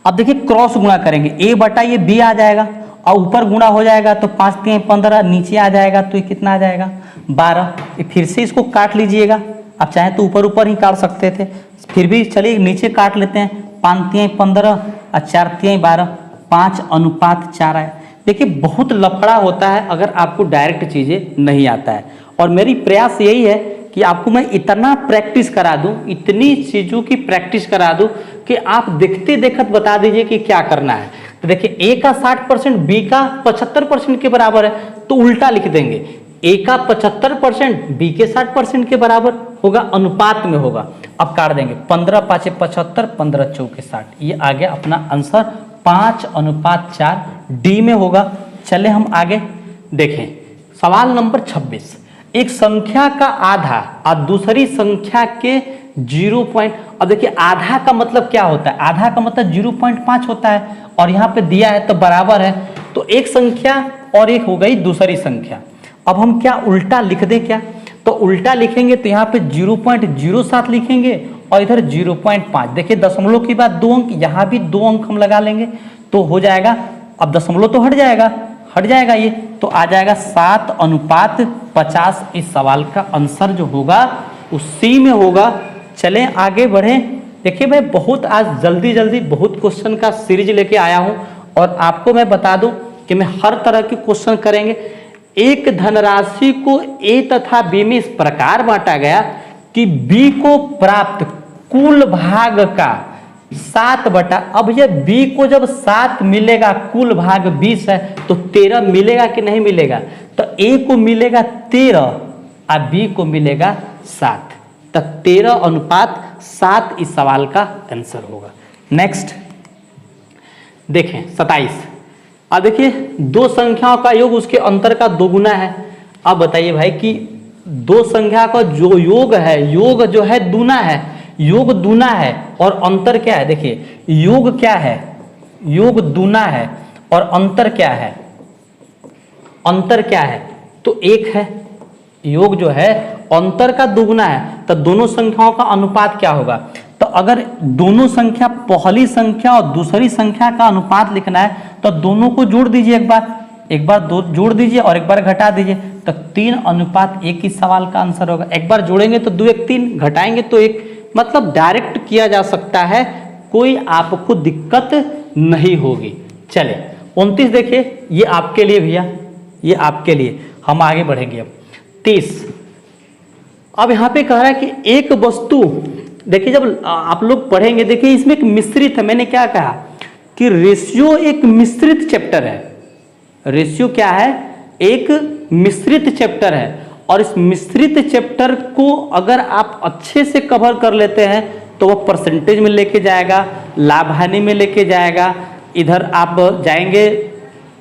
Speaker 1: अब देखिए क्रॉस गुणा करेंगे, a बटा ये b आ जाएगा और ऊपर गुणा हो जाएगा तो 5 तिहाई 15, नीचे आ जाएगा तो ये कितना आ जाएगा 12। ये फिर से इसको काट लीजिएगा, आप चाहे तो ऊपर ऊपर ही काट सकते थे, फिर भी चलिए नीचे काट लेते हैं। 5 तिहाई 15 और 4 तिहाई 12, 5:4 आए। देखिए बहुत लफड़ा होता है अगर आपको डायरेक्ट चीज़ें नहीं आता है, और मेरी प्रयास यही है कि आपको मैं इतना प्रैक्टिस करा दूं, इतनी चीज़ों की प्रैक्टिस करा दूं कि आप देखते देखत बता दीजिए कि क्या करना है। तो देखिए ए का 60% बी का 75% के बराबर है, तो उल्टा लिख देंगे, ए का 75% बी के 60% के बराबर होगा, अनुपात में होगा। अब काट देंगे, 15 पाँचे 75, 15 चौके 60, ये आ गया अपना आंसर 5:4 डी में होगा। चले हम आगे देखें सवाल नंबर 26। एक संख्या का आधा और दूसरी संख्या के 0. अब देखिए आधा का मतलब क्या होता है, आधा का मतलब 0.5 होता है, और यहाँ पे दिया है तो बराबर है, तो एक संख्या और एक हो गई दूसरी संख्या। अब हम क्या उल्टा लिख दें क्या, तो उल्टा लिखेंगे तो यहाँ पे 0.07 लिखेंगे और इधर 0.5। देखिए दशमलव की बात 2 अंक, यहाँ भी 2 अंक हम लगा लेंगे तो हो जाएगा। अब दशमलव तो हट जाएगा ये, तो आ जाएगा 7:50। इस सवाल का आंसर जो होगा उसी में होगा। चलें आगे बढ़ें। देखिए मैं बहुत आज जल्दी बहुत क्वेश्चन का सीरीज लेके आया हूं, और आपको मैं बता दूं कि मैं हर तरह के क्वेश्चन करेंगे। एक धनराशि को ए तथा बी में इस प्रकार बांटा गया कि बी को प्राप्त कुल भाग का 7 अब ये बी को जब 7 मिलेगा, कुल भाग 20 है, तो 13 मिलेगा कि नहीं मिलेगा, तो ए को मिलेगा 13 और बी को मिलेगा 7, तो 13:7 इस सवाल का आंसर होगा। नेक्स्ट देखें 27। अब देखिए दो संख्याओं का योग उसके अंतर का 2 गुना है। अब बताइए भाई कि दो संख्या का जो योग है, योग जो है दूना है, योग दूना है और अंतर क्या है। देखिए योग क्या है, योग दूना है और अंतर क्या है, अंतर क्या है, तो 1 है। योग जो है अंतर का दुगुना है, तो दोनों संख्याओं का अनुपात क्या होगा। तो अगर दोनों संख्या, पहली संख्या और दूसरी संख्या का अनुपात लिखना है तो दोनों को जोड़ दीजिए, एक बार दो जोड़ दीजिए और एक बार घटा दीजिए, तो 3:1 इस सवाल का आंसर होगा। एक बार जोड़ेंगे तो 2 1 3, घटाएंगे तो 1, मतलब डायरेक्ट किया जा सकता है, कोई आपको दिक्कत नहीं होगी। चले 29 देखिए, ये आपके लिए भैया, ये आपके लिए। हम आगे बढ़ेंगे अब 30। अब यहाँ पे कह रहा है कि एक वस्तु, देखिए जब आप लोग पढ़ेंगे, देखिए इसमें एक मिश्रित है। मैंने क्या कहा कि रेशियो एक मिश्रित चैप्टर है। रेशियो क्या है, एक मिश्रित चैप्टर है, और इस मिश्रित चैप्टर को अगर आप अच्छे से कवर कर लेते हैं तो वह परसेंटेज में लेके जाएगा, लाभ हानि में लेके जाएगा, इधर आप जाएंगे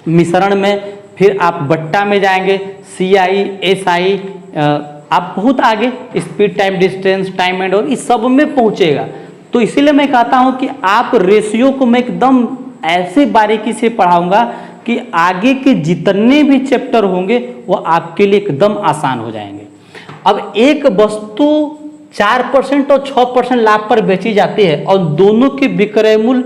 Speaker 1: मिश्रण में, फिर आप बट्टा में जाएंगे, CI SI, आप बहुत आगे speed, time, distance, time and और इस सब में पहुंचेगा। तो इसीलिए मैं कहता हूं कि आप रेशियो को मैं एकदम ऐसे बारीकी से पढ़ाऊंगा कि आगे के जितने भी चैप्टर होंगे वो आपके लिए एकदम आसान हो जाएंगे। अब एक वस्तु 4% और 6% लाभ पर बेची जाती है और दोनों के विक्रय मूल्य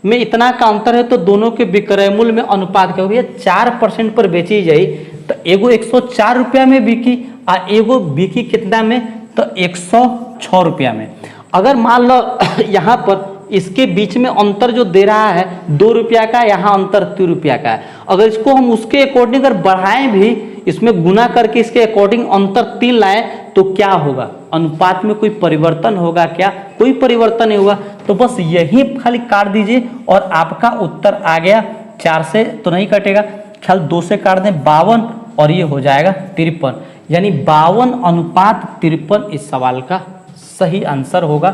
Speaker 1: में इतना का अंतर है, तो दोनों के विक्रय मूल्य में अनुपात क्या होगा, 4% पर बेची जाए तो एगो 104 रुपया में बिकी और एगो बिकी कितना में, तो 106 रुपया में। अगर मान लो यहाँ पर इसके बीच में अंतर जो दे रहा है 2 रुपया का, यहाँ अंतर 3 रुपया का है, अगर इसको हम उसके अकॉर्डिंग अगर बढ़ाएं भी, इसमें गुना करके इसके अकॉर्डिंग अंतर 3 लाएं, तो तो क्या होगा, अनुपात में कोई परिवर्तन होगा क्या, कोई परिवर्तन नहीं होगा। तो बस यही खाली काट दीजिए और आपका उत्तर आ गया। 4 से तो नहीं कटेगा, ख्याल 2 से काट दें 52 और ये हो जाएगा 53, यानी 52:53 इस सवाल का सही आंसर होगा।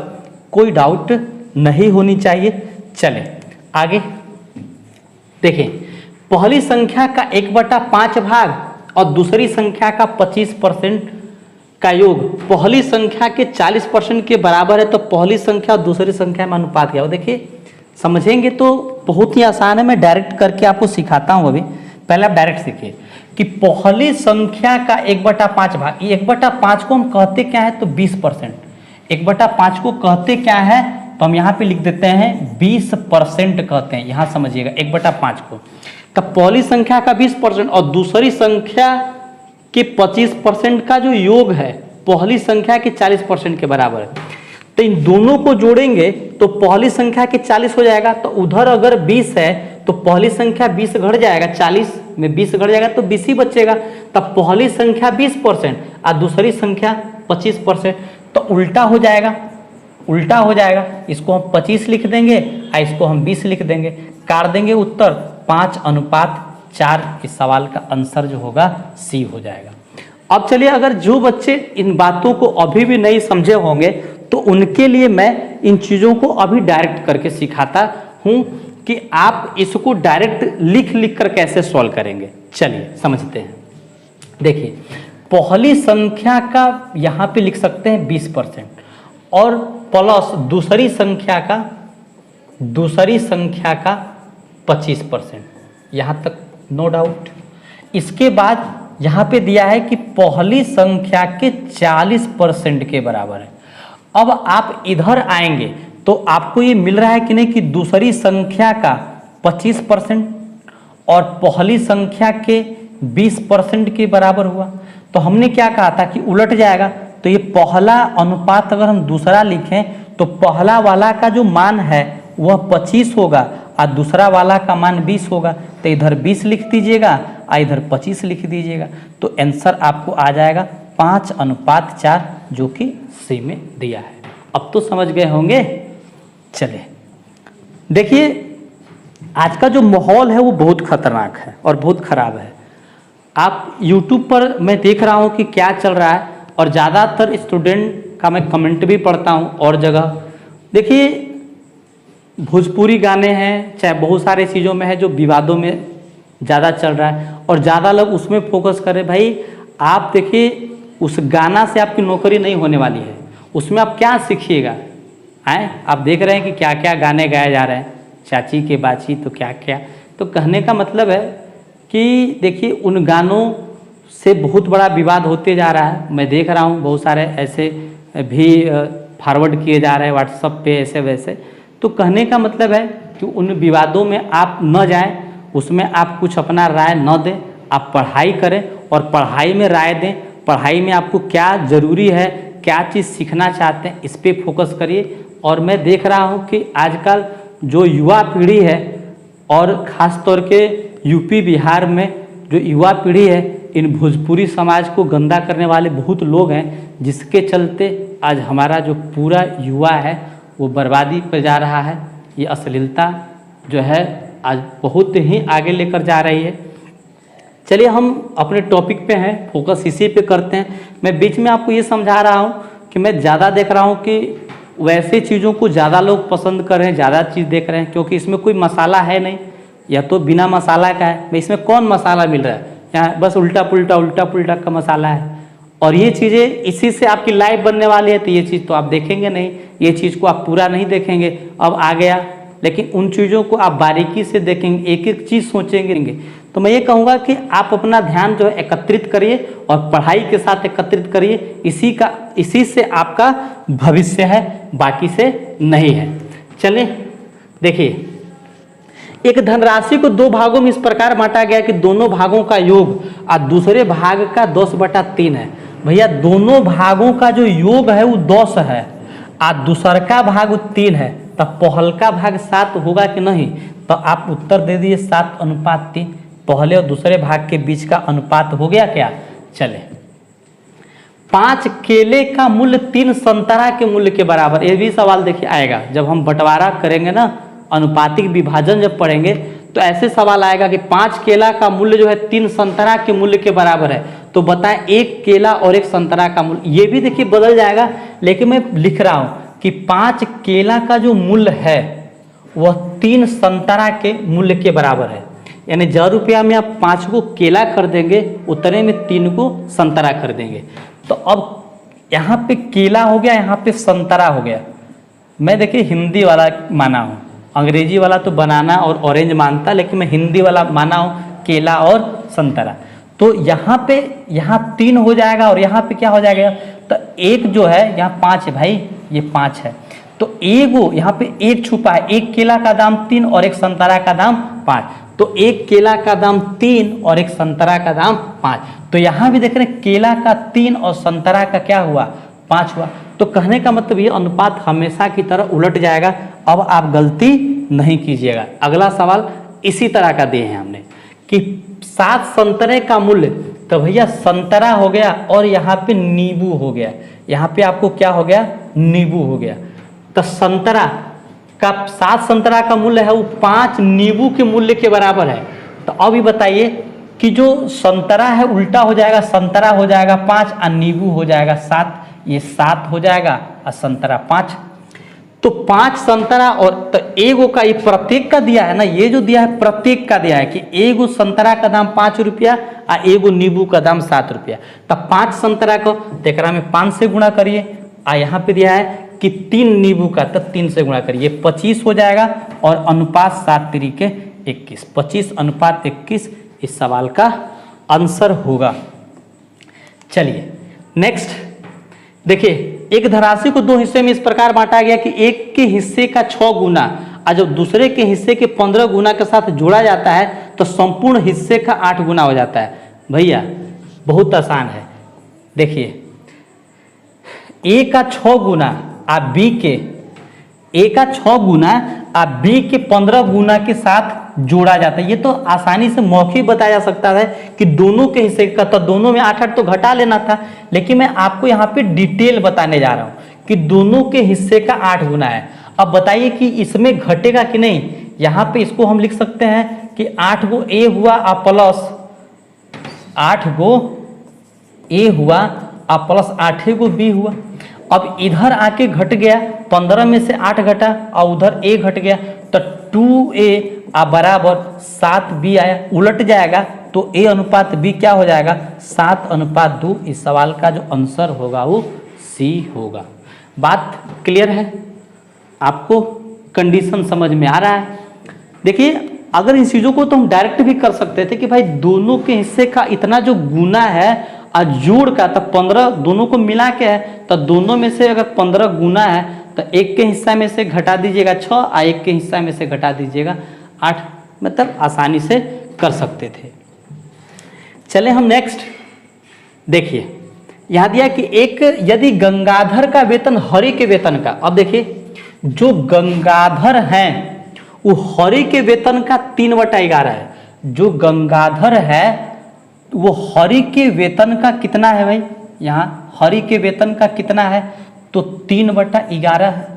Speaker 1: कोई डाउट नहीं होनी चाहिए। चले आगे देखें, पहली संख्या का 1/5 भाग और दूसरी संख्या का 25% का योग पहली संख्या के 40% के बराबर है, तो पहली संख्या और दूसरी संख्या में अनुपात क्या हो। देखिए समझेंगे तो बहुत ही आसान है, मैं डायरेक्ट करके आपको सिखाता हूँ। अभी पहले आप डायरेक्ट सीखिए कि पहली संख्या का 1/5 भाग, ये 1/5 को हम कहते क्या है, तो 20%। 1/5 को कहते क्या है, तो हम यहाँ पे लिख देते हैं 20% कहते हैं। यहाँ समझिएगा 1/5 को, तो पहली संख्या का 20% और दूसरी संख्या के 25% का जो योग है पहली संख्या के 40% के बराबर है। तो इन दोनों को जोड़ेंगे तो पहली संख्या के 40 हो जाएगा, तो उधर अगर 20 है तो पहली संख्या 20 घट जाएगा, 40 में 20 घट जाएगा तो 20 ही बचेगा। तब पहली संख्या 20% और दूसरी संख्या 25%, तो उल्टा हो जाएगा, उल्टा हो जाएगा। इसको हम 25 लिख देंगे और इसको हम 20 लिख देंगे, काट देंगे उत्तर 5:4। इस सवाल का आंसर जो होगा सी हो जाएगा। अब चलिए, अगर जो बच्चे इन बातों को अभी भी नहीं समझे होंगे तो उनके लिए मैं इन चीज़ों को अभी डायरेक्ट करके सिखाता हूँ कि आप इसको डायरेक्ट लिख लिख कर कैसे सॉल्व करेंगे। चलिए समझते हैं। देखिए, पहली संख्या का यहाँ पे लिख सकते हैं 20% और प्लस दूसरी संख्या का 25%, यहाँ तक नो डाउट। इसके बाद यहाँ पे दिया है कि पहली संख्या के 40% के बराबर है। अब आप इधर आएंगे तो आपको ये मिल रहा है कि नहीं कि दूसरी संख्या का 25% और पहली संख्या के 20% के बराबर हुआ। तो हमने क्या कहा था कि उलट जाएगा, तो ये पहला अनुपात अगर हम दूसरा लिखें तो पहला वाला का जो मान है वह 25 होगा और दूसरा वाला का मान 20 होगा। तो इधर 20 लिख दीजिएगा और इधर 25 लिख दीजिएगा, तो आंसर आपको आ जाएगा 5:4, जो कि सी में दिया है। अब तो समझ गए होंगे। चलिए देखिए, आज का जो माहौल है वो बहुत खतरनाक है और बहुत खराब है। आप YouTube पर मैं देख रहा हूँ कि क्या चल रहा है, और ज़्यादातर स्टूडेंट का मैं कमेंट भी पढ़ता हूँ और जगह। देखिए, भोजपुरी गाने हैं, चाहे बहुत सारे चीज़ों में है जो विवादों में ज़्यादा चल रहा है और ज़्यादा लोग उसमें फोकस करें। भाई आप देखिए, उस गाना से आपकी नौकरी नहीं होने वाली है, उसमें आप क्या सीखिएगा। आए आप देख रहे हैं कि क्या क्या गाने गाए जा रहे हैं, चाची के बाची तो क्या क्या। तो कहने का मतलब है कि देखिए, उन गानों से बहुत बड़ा विवाद होते जा रहा है। मैं देख रहा हूँ बहुत सारे ऐसे भी फॉरवर्ड किए जा रहे हैं व्हाट्सएप पे ऐसे वैसे। तो कहने का मतलब है कि उन विवादों में आप न जाएं, उसमें आप कुछ अपना राय न दें, आप पढ़ाई करें और पढ़ाई में राय दें। पढ़ाई में आपको क्या ज़रूरी है, क्या चीज़ सीखना चाहते हैं, इस पे फोकस करिए। और मैं देख रहा हूँ कि आजकल जो युवा पीढ़ी है और ख़ास तौर के यूपी बिहार में जो युवा पीढ़ी है, इन भोजपुरी समाज को गंदा करने वाले बहुत लोग हैं, जिसके चलते आज हमारा जो पूरा युवा है वो बर्बादी पर जा रहा है। ये अश्लीलता जो है आज बहुत ही आगे लेकर जा रही है। चलिए हम अपने टॉपिक पे हैं, फोकस इसी पे करते हैं। मैं बीच में आपको ये समझा रहा हूँ कि मैं ज़्यादा देख रहा हूँ कि वैसे चीज़ों को ज़्यादा लोग पसंद कर रहे हैं, ज़्यादा चीज़ देख रहे हैं, क्योंकि इसमें कोई मसाला है नहीं, या तो बिना मसाला का है। भाई इसमें कौन मसाला मिल रहा है, यहाँ बस उल्टा पुल्टा का मसाला है। और ये चीज़ें इसी से आपकी लाइफ बनने वाली है, तो ये चीज़ तो आप देखेंगे नहीं, ये चीज़ को आप पूरा नहीं देखेंगे। अब आ गया, लेकिन उन चीज़ों को आप बारीकी से देखेंगे, एक एक चीज़ सोचेंगे। तो मैं ये कहूँगा कि आप अपना ध्यान जो है एकत्रित करिए और पढ़ाई के साथ एकत्रित करिए। इसी से आपका भविष्य है, बाकी से नहीं है। चलिए देखिए, एक धनराशि को 2 भागों में इस प्रकार बांटा गया कि दोनों भागों का योग और दूसरे भाग का 10/3 है। भैया दोनों भागों का जो योग है वो 10 है और दूसर का भाग 3 है, तब पहल का भाग 7 होगा कि नहीं। तो आप उत्तर दे दिए 7:3। पहले और दूसरे भाग के बीच का अनुपात हो गया क्या। चले 5 केले का मूल्य 3 संतरा के मूल्य के बराबर। ये भी सवाल देखिए आएगा जब हम बंटवारा करेंगे ना, अनुपातिक विभाजन जब पढ़ेंगे तो ऐसे सवाल आएगा कि 5 केला का मूल्य जो है 3 संतरा के मूल्य के बराबर है, तो बताएं 1 केला और 1 संतरा का मूल्य। ये भी देखिए बदल जाएगा, लेकिन मैं लिख रहा हूं कि 5 केला का जो मूल्य है वह 3 संतरा के मूल्य के बराबर है। यानी 1000 रुपया में आप 5 को केला खरीदेंगे, उतने में 3 को संतरा खरीदेंगे। तो अब यहाँ पे केला हो गया, यहाँ पे संतरा हो गया। मैं देखिए हिंदी वाला माना हूँ, अंग्रेजी वाला तो बनाना और ऑरेंज मानता, लेकिन मैं हिंदी वाला माना हूँ केला और संतरा। तो यहाँ पे 3 हो जाएगा और यहाँ पे क्या हो जाएगा, तो 1 जो है यहाँ 5 है भाई, ये 5 है, तो एगो यहाँ पे 1 छुपा है। 1 केला का दाम 3 और 1 संतरा का दाम 5, तो 1 केला का दाम 3 और 1 संतरा का दाम 5। तो यहाँ भी देख रहे हैं केला का 3 और संतरा का क्या हुआ, 5 हुआ। तो कहने का मतलब ये अनुपात हमेशा की तरह उलट जाएगा। अब आप गलती नहीं कीजिएगा। अगला सवाल इसी तरह का दिए हैं हमने कि 7 संतरे का मूल्य, तो भैया संतरा हो गया और यहाँ पे नींबू हो गया। यहाँ पे आपको क्या हो गया, नींबू हो गया। तो संतरा का 7 संतरा का मूल्य है वो 5 नींबू के मूल्य के बराबर है। तो अब ये बताइए कि जो संतरा है उल्टा हो जाएगा, संतरा हो जाएगा 5 और नींबू हो जाएगा 7, ये 7 हो जाएगा और संतरा 5। तो 5 संतरा और तो एगो का ये प्रत्येक का दिया है ना, ये जो दिया है प्रत्येक का दिया है कि एगो संतरा का दाम 5 रुपया और एगो नींबू का दाम 7 रुपया। तब 5 संतरा को तेकरा में 5 से गुणा करिए, और यहाँ पे दिया है कि 3 नींबू का, तब 3 से गुणा करिए, 25 हो जाएगा और अनुपात 7 तरीके 21, 25 अनुपात 21 इस सवाल का आंसर होगा। चलिए नेक्स्ट देखिए, एक धनराशि को 2 हिस्से में इस प्रकार बांटा गया कि एक के हिस्से का 6 गुना और जब दूसरे के हिस्से के 15 गुना के साथ जोड़ा जाता है तो संपूर्ण हिस्से का 8 गुना हो जाता है। भैया बहुत आसान है, देखिए ए का 6 गुना आप बी के, ए का 6 गुना आप बी के 15 गुना के साथ जोड़ा जाता है। ये तो आसानी से मौखिक बताया जा सकता है कि दोनों के हिस्से का, तो दोनों में 8 तो घटा लेना था, लेकिन मैं आपको यहाँ पे डिटेल बताने जा रहा हूँ कि दोनों के हिस्से का 8 गुना है। अब बताइए कि इसमें घटेगा कि नहीं। यहाँ पे इसको हम लिख सकते हैं कि 8 गो ए हुआ और प्लस 8 गो ए हुआ और प्लस 8 गो बी हुआ। अब इधर आके घट गया, 15 में से 8 घटा और उधर ए घट गया, तो 2a बराबर 7b आया, उलट जाएगा तो a अनुपात b क्या हो जाएगा, 7:2। इस सवाल का जो आंसर होगा वो C होगा। बात क्लियर है, आपको कंडीशन समझ में आ रहा है। देखिए अगर इन चीज़ों को तो हम डायरेक्ट भी कर सकते थे कि भाई दोनों के हिस्से का इतना जो गुना है और जोड़ का, तब 15 दोनों को मिला के है, तो दोनों में से अगर 15 गुना है तो एक के हिस्सा में से घटा दीजिएगा 6 और एक के हिस्सा में से घटा दीजिएगा 8, मतलब आसानी से कर सकते थे। चले हम नेक्स्ट देखिए, यहाँ दिया कि एक यदि गंगाधर का वेतन हरि के वेतन का, अब देखिए जो गंगाधर हैं वो हरि के वेतन का 3/11 है। जो गंगाधर है वो हरि के वेतन का कितना है भाई, यहाँ हरि के वेतन का कितना है, तो 3/11 है।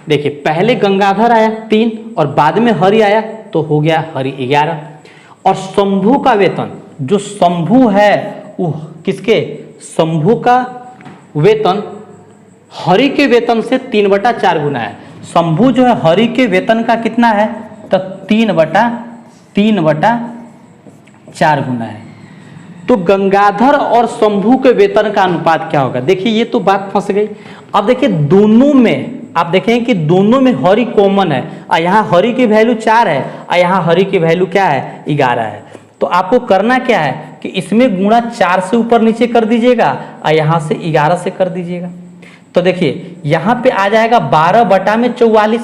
Speaker 1: देखिए पहले गंगाधर आया 3 और बाद में हरि आया तो हो गया हरि 11। और शंभू का वेतन, जो शंभू है वो किसके, शंभू का वेतन हरि के वेतन से 3/4 गुना है। शंभू जो है हरि के वेतन का कितना है, तो 3/4 गुना है। तो गंगाधर और शंभू के वेतन का अनुपात क्या होगा। देखिए ये तो बात फंस गई। अब देखिए दोनों में आप देखें कि दोनों में हरि कॉमन है और यहाँ हरि की वैल्यू 4 है और यहाँ हरि की वैल्यू क्या है, 11 है। तो आपको करना क्या है कि इसमें गुणा 4 से ऊपर नीचे कर दीजिएगा और यहाँ से 11 से कर दीजिएगा। तो देखिए यहाँ पे आ जाएगा 12/44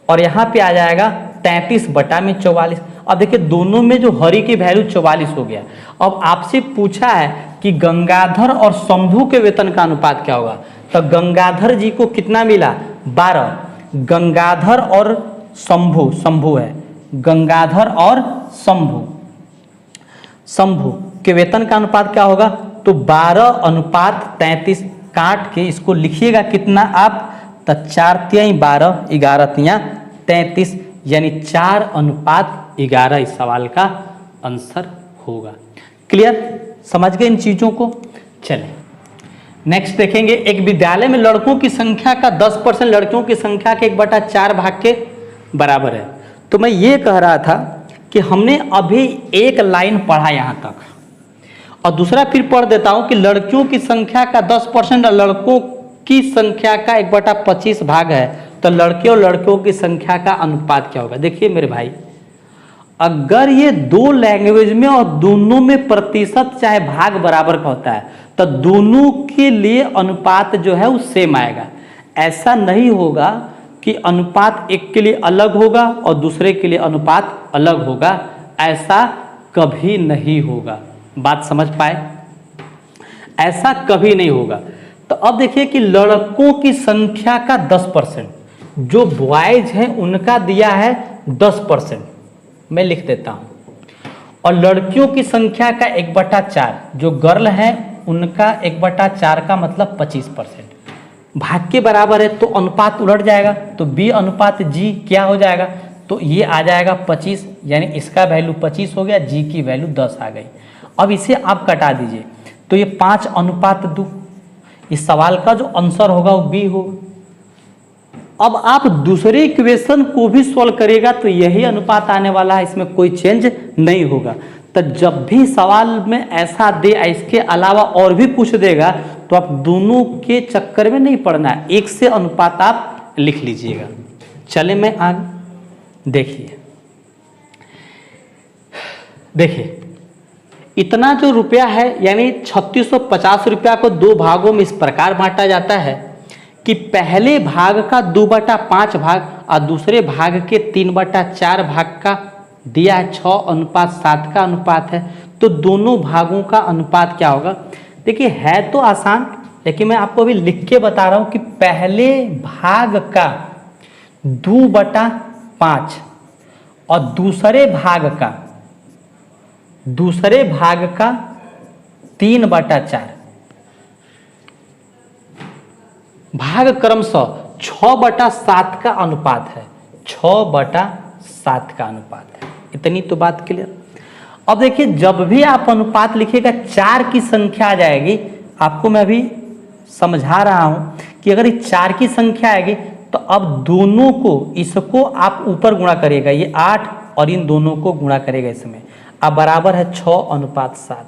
Speaker 1: और यहाँ पे आ जाएगा 33/44। अब देखिए दोनों में जो हरि की वैल्यू 44 हो गया। अब आपसे पूछा है कि गंगाधर और शंभू के वेतन का अनुपात क्या होगा, तो गंगाधर जी को कितना मिला, 12। गंगाधर और शंभू, शंभू है, गंगाधर और शंभू के वेतन का अनुपात क्या होगा, तो 12:33 काट के इसको लिखिएगा कितना आप, तो 4×3 = 12, 11×33 यानी 4:11 इस सवाल का आंसर होगा। क्लियर, समझ गए इन चीजों को। चलिए नेक्स्ट देखेंगे, एक विद्यालय में लड़कों की संख्या का 10% लड़कियों की संख्या के 1/4 भाग के बराबर है। तो मैं ये कह रहा था कि हमने अभी एक लाइन पढ़ा यहाँ तक, और दूसरा फिर पढ़ देता हूँ कि लड़कियों की संख्या का 10% और लड़कों की संख्या का 1/25 भाग है, तो लड़के और लड़कियों की संख्या का अनुपात क्या होगा। देखिए मेरे भाई, अगर ये दो लैंग्वेज में और दोनों में प्रतिशत चाहे भाग बराबर का होता है, तो दोनों के लिए अनुपात जो है वो सेम आएगा। ऐसा नहीं होगा कि अनुपात एक के लिए अलग होगा और दूसरे के लिए अनुपात अलग होगा, ऐसा कभी नहीं होगा। बात समझ पाए, ऐसा कभी नहीं होगा। तो अब देखिए कि लड़कों की संख्या का 10%, जो बॉयज हैं उनका दिया है 10%, मैं लिख देता हूं, और लड़कियों की संख्या का 1/4, जो गर्ल हैं उनका 1/4 का मतलब 25%। भाग के बराबर है तो अनुपात उलट जाएगा, तो B/G क्या हो जाएगा, तो ये आ जाएगा 25, यानी इसका वैल्यू 25 हो गया, G की वैल्यू 10 आ गई। अब इसे आप कटा दीजिए तो ये 5:2, इस सवाल का जो आंसर होगा वो B होगा। अब आप दूसरे इक्वेशन को भी सॉल्व करिएगा तो यही अनुपात आने वाला है, इसमें कोई चेंज नहीं होगा। तो जब भी सवाल में ऐसा दे, इसके अलावा और भी पूछ देगा, तो आप दोनों के चक्कर में नहीं पड़ना है, एक से अनुपात आप लिख लीजिएगा। चले मैं आगे, देखिए इतना जो रुपया है, यानी 3650 रुपया को दो भागों में इस प्रकार बांटा जाता है कि पहले भाग का 2/5 भाग और दूसरे भाग के 3/4 भाग का दिया है 6:7 का अनुपात है। तो दोनों भागों का अनुपात क्या होगा। देखिए है तो आसान, लेकिन मैं आपको अभी लिख के बता रहा हूं कि पहले भाग का 2/5 और दूसरे भाग का 3/4 भाग क्रमशः 6/7 का अनुपात है, 6/7 का अनुपात है। इतनी तो बात क्लियर। अब देखिए जब भी आप अनुपात लिखिएगा 4 की संख्या आ जाएगी, आपको मैं अभी समझा रहा हूं कि अगर ये 4 की संख्या आएगी तो अब दोनों को, इसको आप ऊपर गुणा करिएगा, ये 8 और इन दोनों को गुणा करेगा इसमें, अब बराबर है 6:7।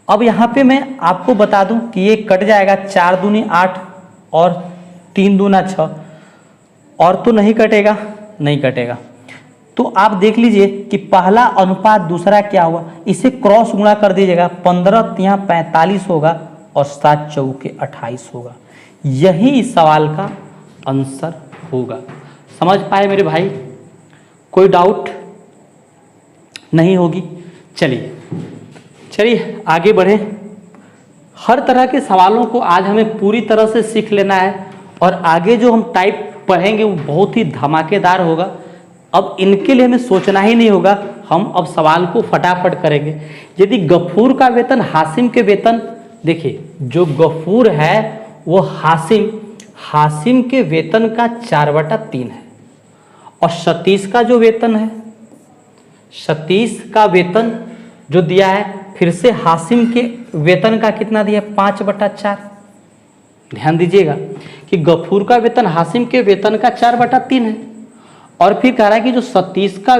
Speaker 1: अब यहाँ पे मैं आपको बता दूं कि ये कट जाएगा, 4 दूनी 8 और 3 दूना 6, और तो नहीं कटेगा, नहीं कटेगा। तो आप देख लीजिए कि पहला अनुपात दूसरा क्या हुआ, इसे क्रॉस गुणा कर दीजिएगा, 15 यहाँ 45 होगा और 7 चौके 28 होगा। यही इस सवाल का आंसर होगा। समझ पाए मेरे भाई, कोई डाउट नहीं होगी। चलिए आगे बढ़े। हर तरह के सवालों को आज हमें पूरी तरह से सीख लेना है, और आगे जो हम टाइप पढ़ेंगे वो बहुत ही धमाकेदार होगा। अब इनके लिए हमें सोचना ही नहीं होगा, हम अब सवाल को फटाफट करेंगे। यदि गफूर का वेतन हासिम के वेतन, देखिए जो गफूर है वो हासिम के वेतन का 4/3 है, और सतीश का जो वेतन है, सतीश का वेतन जो दिया है, फिर से हासिम के वेतन का कितना दिया, 5/4। ध्यान दीजिएगा कि गफूर का वेतन हासिम के वेतन का 4/3 है, और फिर कह रहा है कि जो सतीश का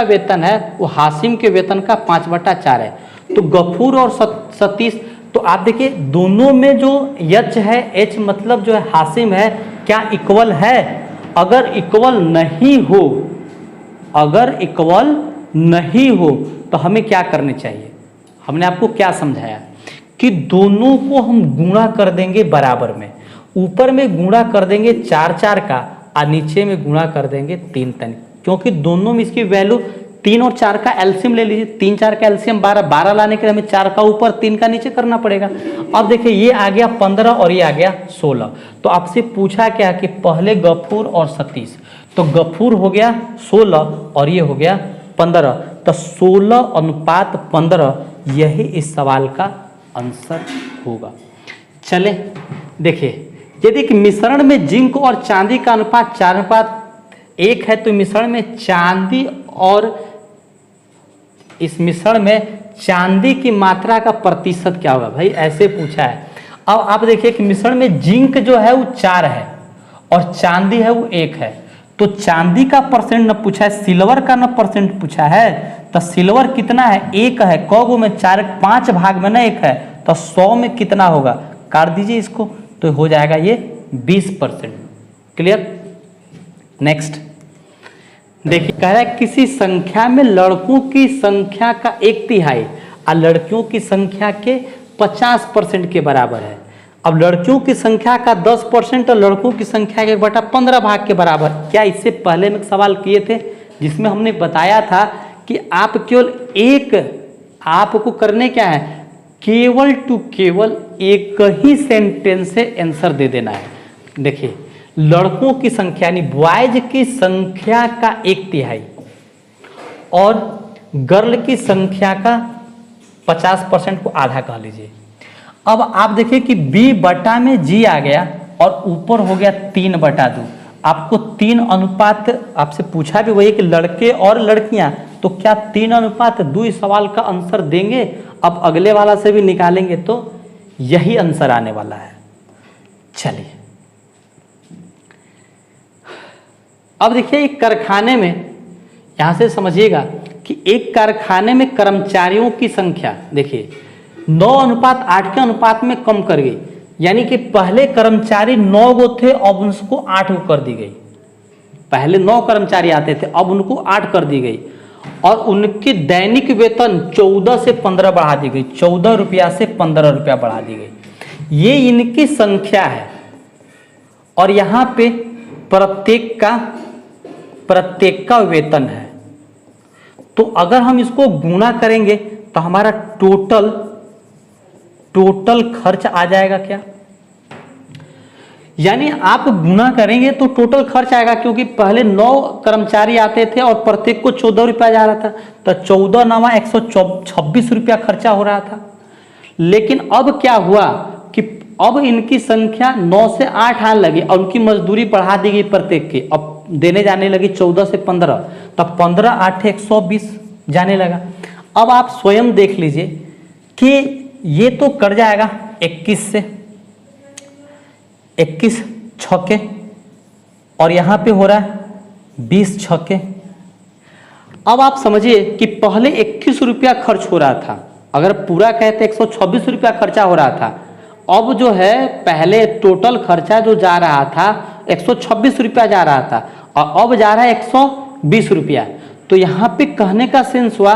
Speaker 1: वेतन है वो हासिम के वेतन का 5/4 है। तो गफूर और सतीश, तो आप देखिए दोनों में जो एच है, एच मतलब जो है हासिम है, क्या इक्वल है। अगर इक्वल नहीं हो तो हमें क्या करने चाहिए। हमने आपको क्या समझाया कि दोनों को हम गुणा कर देंगे बराबर में, ऊपर में गुणा कर देंगे 4 का और नीचे में गुणा कर देंगे 3, क्योंकि दोनों में इसकी वैल्यू 3 और 4 का एलसीएम ले लीजिए। 3 4 का एलसीएम 12 लाने के लिए हमें 4 का ऊपर 3 का नीचे करना पड़ेगा। अब देखिए ये आ गया 15 और ये आ गया 16। तो आपसे पूछा क्या कि पहले गफूर और सतीश, तो गफूर हो गया 16 और ये हो गया 15, तो 16:15 यही इस सवाल का आंसर होगा। चले देखिए, यदि कि मिश्रण में जिंक और चांदी का अनुपात 4:1 है, तो मिश्रण में चांदी और इस मिश्रण में चांदी की मात्रा का प्रतिशत क्या होगा? भाई ऐसे पूछा है। अब आप देखिए कि मिश्रण में जिंक जो है वो 4 है और चांदी है वो 1 है, तो चांदी का परसेंट न पूछा है, सिल्वर का न परसेंट पूछा है। तो सिल्वर कितना है? 1 है। कौगो में 4, 5 भाग में ना 1 है, तो 100 में कितना होगा? काट दीजिए इसको, तो हो जाएगा ये 20%। क्लियर? नेक्स्ट देखिए, कह रहा है किसी संख्या में लड़कों की संख्या का 1/3 और लड़कियों की संख्या के 50% के बराबर है। अब लड़कियों की संख्या का 10% और लड़कों की संख्या के 1/15 भाग के बराबर। क्या इससे पहले में सवाल किए थे जिसमें हमने बताया था कि आप केवल आपको करने क्या है, केवल टू केवल एक ही सेंटेंस से आंसर दे देना है। देखिए, लड़कों की संख्या यानी बॉयज की संख्या का 1/3 और गर्ल की संख्या का 50% को आधा कह लीजिए। अब आप देखिए कि B/G आ गया और ऊपर हो गया 3/2। आपको 3 अनुपात आपसे पूछा भी वही कि लड़के और लड़कियां, तो क्या 3:2 इस सवाल का आंसर देंगे? अब अगले वाला से भी निकालेंगे तो यही आंसर आने वाला है। चलिए अब देखिए, एक कारखाने में, यहां से समझिएगा कि एक कारखाने में कर्मचारियों की संख्या देखिए 9:8 के अनुपात में कम कर गई, यानी कि पहले कर्मचारी 9 गो थे, अब उसको 8 गो कर दी गई। पहले 9 कर्मचारी आते थे, अब उनको 8 कर दी गई और उनकी दैनिक वेतन 14 से 15 बढ़ा दी गई। 14 रुपया से 15 रुपया बढ़ा दी गई। ये इनकी संख्या है और यहाँ पे प्रत्येक का वेतन है। तो अगर हम इसको गुणा करेंगे तो हमारा टोटल खर्च आ जाएगा क्या? यानी आप गुणा करेंगे तो टोटल खर्च आएगा, क्योंकि पहले 9 कर्मचारी आते थे और प्रत्येक को 14 रुपया जा रहा था, तो 14 9 126 रुपया खर्चा हो रहा था। लेकिन अब क्या हुआ कि अब इनकी संख्या 9 से 8 आने लगी और उनकी मजदूरी बढ़ा दी गई प्रत्येक की। अब देने जाने लगी 14 से 15, तब 15 8 120 जाने लगा। अब आप स्वयं देख लीजिए कि ये तो कट जाएगा 21 से, 21 छक्के और यहाँ पे हो रहा है 20 छक्के। अब आप समझिए कि पहले 21 रुपया खर्च हो रहा था, अगर पूरा कहते 126 रुपया खर्चा हो रहा था। अब जो है पहले टोटल खर्चा जो जा रहा था 126 रुपया जा रहा था और अब जा रहा है 120 रुपया। तो यहाँ पे कहने का सेंस हुआ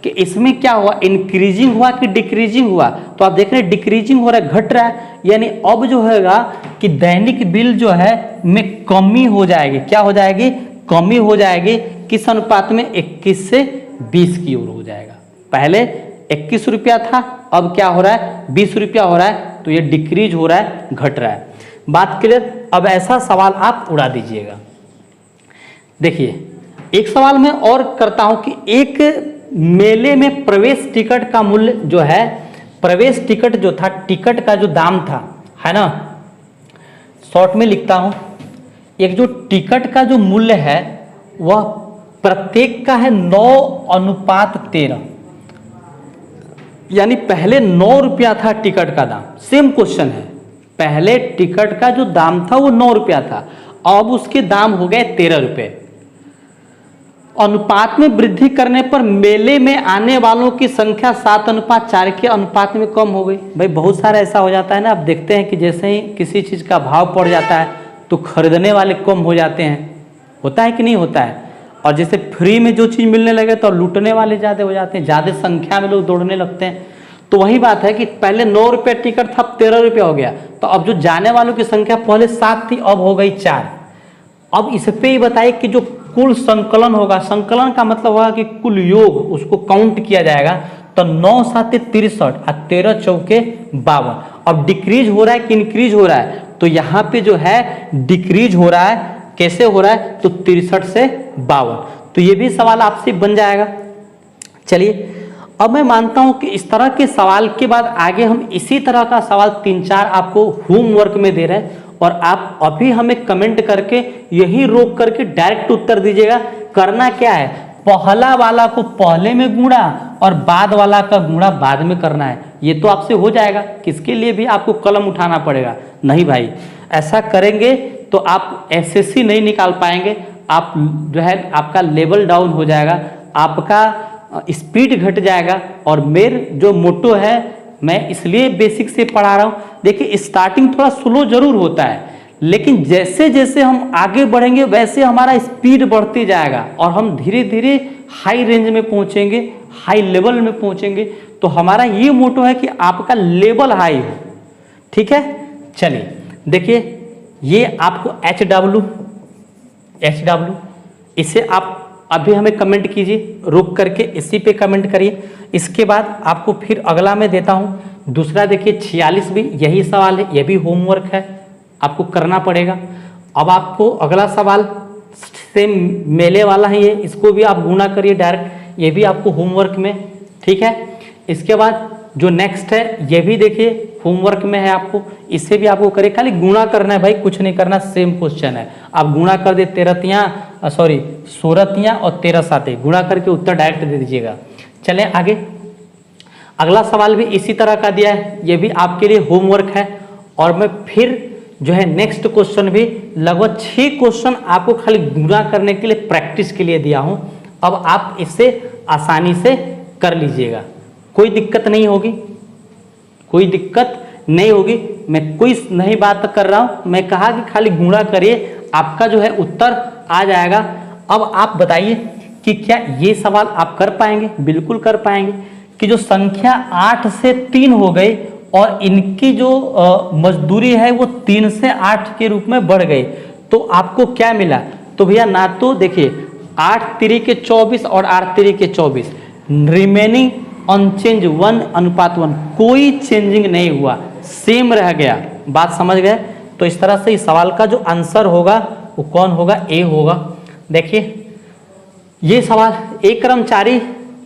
Speaker 1: कि इसमें क्या हुआ, इंक्रीजिंग हुआ कि डिक्रीजिंग हुआ? तो आप देख रहे हैं डिक्रीजिंग हो रहा है, घट रहा है। यानी अब जो होगा कि दैनिक बिल जो है में कमी हो जाएगी। क्या हो जाएगी? कमी हो जाएगी। किस अनुपात में? 21 से 20 की ओर हो जाएगा। पहले 21 रुपया था, अब क्या हो रहा है? 20 रुपया हो रहा है। तो ये डिक्रीज हो रहा है, घट रहा है। बात क्लियर? अब ऐसा सवाल आप उड़ा दीजिएगा। देखिए, एक सवाल मैं और करता हूं कि एक मेले में प्रवेश टिकट का मूल्य जो है, प्रवेश टिकट जो था, टिकट का जो दाम था, है ना, शॉर्ट में लिखता हूं, एक जो टिकट का जो मूल्य है वह प्रत्येक का है 9:13। यानी पहले 9 रुपया था टिकट का दाम। सेम क्वेश्चन है, पहले टिकट का जो दाम था वो 9 रुपया था, अब उसके दाम हो गए 13 रुपये। अनुपात में वृद्धि करने पर मेले में आने वालों की संख्या 7:4 के अनुपात में कम हो गई। भाई बहुत सारा ऐसा हो जाता है ना, आप देखते हैं कि जैसे ही किसी चीज़ का भाव बढ़ जाता है तो खरीदने वाले कम हो जाते हैं। होता है कि नहीं होता है? और जैसे फ्री में जो चीज़ मिलने लगे तो लूटने वाले ज़्यादा हो जाते हैं, ज़्यादा संख्या में लोग दौड़ने लगते हैं। तो वही बात है कि पहले 9 रुपये टिकट था, अब 13 रुपया हो गया। तो अब जो जाने वालों की संख्या पहले 7 थी, अब हो गई 4। अब इस पे ही बताइए कि जो कुल संकलन होगा, संकलन का मतलब होगा कि कुल योग, उसको काउंट किया जाएगा। तो 9 7 63 और 13 चौके 52। अब डिक्रीज हो रहा है कि इंक्रीज हो रहा है? तो यहाँ पे जो है डिक्रीज हो रहा है। कैसे हो रहा है? तो 63 से 52। तो ये भी सवाल आपसे बन जाएगा। चलिए अब मैं मानता हूं कि इस तरह के सवाल के बाद आगे हम इसी तरह का सवाल 3-4 आपको होमवर्क में दे रहे हैं, और आप अभी हमें कमेंट करके यही रोक करके डायरेक्ट उत्तर दीजिएगा। करना क्या है, पहला वाला को पहले में गुणा और बाद वाला का गुणा बाद में करना है। ये तो आपसे हो जाएगा, किसके लिए भी आपको कलम उठाना पड़ेगा नहीं भाई। ऐसा करेंगे तो आप एसएससी नहीं निकाल पाएंगे, आप जो है आपका लेवल डाउन हो जाएगा, आपका स्पीड घट जाएगा। और मेरे जो मोटो है, मैं इसलिए बेसिक से पढ़ा रहा हूँ। देखिए स्टार्टिंग थोड़ा स्लो जरूर होता है, लेकिन जैसे जैसे हम आगे बढ़ेंगे वैसे हमारा स्पीड बढ़ती जाएगा और हम धीरे धीरे हाई रेंज में पहुँचेंगे, हाई लेवल में पहुँचेंगे। तो हमारा ये मोटो है कि आपका लेवल हाई हो, ठीक है। चलिए देखिए, ये आपको HW इसे आप अभी हमें कमेंट कीजिए, रुक करके इसी पे कमेंट करिए। इसके बाद आपको फिर अगला मैं देता हूँ दूसरा। देखिए 46 भी यही सवाल है, ये भी होमवर्क है, आपको करना पड़ेगा। अब आपको अगला सवाल सेम मेले वाला है, ये इसको भी आप गुणा करिए डायरेक्ट, ये भी आपको होमवर्क में, ठीक है। इसके बाद जो नेक्स्ट है ये भी देखिए होमवर्क में है आपको, इससे भी आपको करिए, खाली गुणा करना है भाई, कुछ नहीं करना, सेम क्वेश्चन है। आप गुणा कर दे 16 और 13 साते गुणा करके उत्तर डायरेक्ट दे दीजिएगा। चलें आगे, अगला सवाल भी इसी तरह का दिया है, ये भी आपके लिए होमवर्क है। और मैं फिर जो है नेक्स्ट क्वेश्चन भी लगभग 6 क्वेश्चन आपको खाली गुणा करने के लिए प्रैक्टिस के लिए दिया हूं। अब आप इससे आसानी से कर लीजिएगा, कोई दिक्कत नहीं होगी, कोई दिक्कत नहीं होगी। मैं कोई नई बात कर रहा हूं, मैं कहा कि खाली गुणा करिए, आपका जो है उत्तर आ जाएगा। अब आप बताइए कि क्या ये सवाल आप कर पाएंगे? बिल्कुल कर पाएंगे। कि जो संख्या 8 से 3 हो गई और इनकी जो मजदूरी है वो 3 से 8 के रूप में बढ़ गई, तो आपको क्या मिला? तो भैया ना तो देखिए 8 3 के 24 और 8 3 के 24 रिमेनिंग अनचेंज 1:1, कोई चेंजिंग नहीं हुआ, सेम रह गया। बात समझ गए? तो इस तरह से इस सवाल का जो आंसर होगा वो कौन होगा? ए होगा। देखिए ये सवाल एक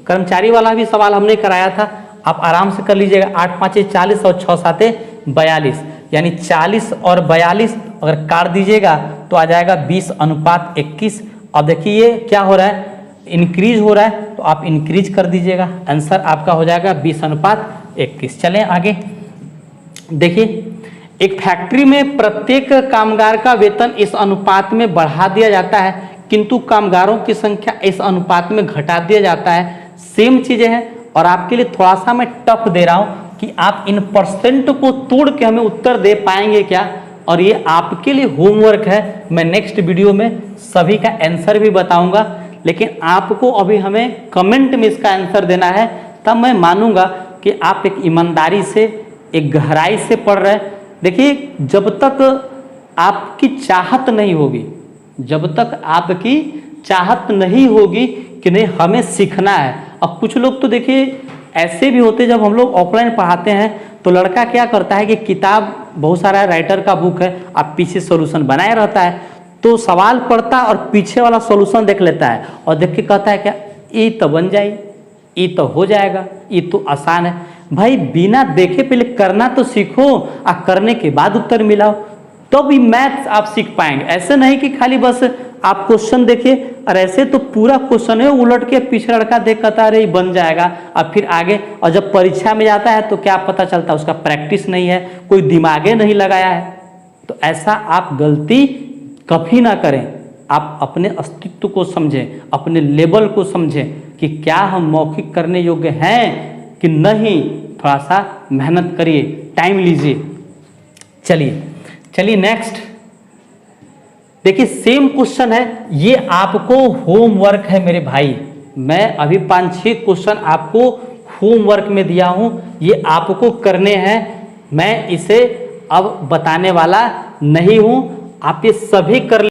Speaker 1: कर्मचारी वाला भी सवाल हमने कराया था, आप आराम से कर लीजिएगा। 8 5 40 और 6 7 42, यानी 40 और 42 अगर काट दीजिएगा तो आ जाएगा 20:21। अब देखिए ये क्या हो रहा है, इंक्रीज हो रहा है, तो आप इंक्रीज कर दीजिएगा, आंसर आपका हो जाएगा 20:21। चलें आगे। देखिए एक फैक्ट्री में प्रत्येक कामगार का वेतन इस अनुपात में बढ़ा दिया जाता है, किंतु कामगारों की संख्या इस अनुपात में घटा दिया जाता है। सेम चीजें हैं, और आपके लिए थोड़ा सा मैं टफ दे रहा हूं कि आप इन परसेंट को तोड़ के हमें उत्तर दे पाएंगे क्या, और ये आपके लिए होमवर्क है। मैं नेक्स्ट वीडियो में सभी का आंसर भी बताऊंगा, लेकिन आपको अभी हमें कमेंट में इसका आंसर देना है, तब मैं मानूंगा कि आप एक ईमानदारी से, एक गहराई से पढ़ रहे हैं। देखिए जब तक आपकी चाहत नहीं होगी, जब तक आपकी चाहत नहीं होगी कि नहीं हमें सीखना है। अब कुछ लोग तो देखिए ऐसे भी होते, जब हम लोग ऑफलाइन पढ़ाते हैं तो लड़का क्या करता है कि किताब बहुत सारा राइटर का बुक है, आप पीछे सॉल्यूशन बनाए रहता है, तो सवाल पढ़ता और पीछे वाला सॉल्यूशन देख लेता है और देख के कहता है क्या ये तो बन जाए, ये तो हो जाएगा, ये तो आसान है। भाई बिना देखे पहले करना तो सीखो, और करने के बाद उत्तर मिलाओ, तो भी मैथ्स आप सीख पाएंगे। ऐसे नहीं कि खाली बस आप क्वेश्चन देखिए और ऐसे तो पूरा क्वेश्चन है उलट के पीछे लड़का देख कहता अरे बन जाएगा, और फिर आगे, और जब परीक्षा में जाता है तो क्या पता चलता है उसका प्रैक्टिस नहीं है, कोई दिमागे नहीं लगाया है। तो ऐसा आप गलती कभी ना करें। आप अपने अस्तित्व को समझें, अपने लेवल को समझें कि क्या हम मौखिक करने योग्य हैं कि नहीं। थोड़ा सा मेहनत करिए, टाइम लीजिए। चलिए नेक्स्ट देखिए, सेम क्वेश्चन है, ये आपको होमवर्क है मेरे भाई। मैं अभी 5-6 क्वेश्चन आपको होमवर्क में दिया हूं, ये आपको करने हैं। मैं इसे अब बताने वाला नहीं हूं, आप ये सभी कर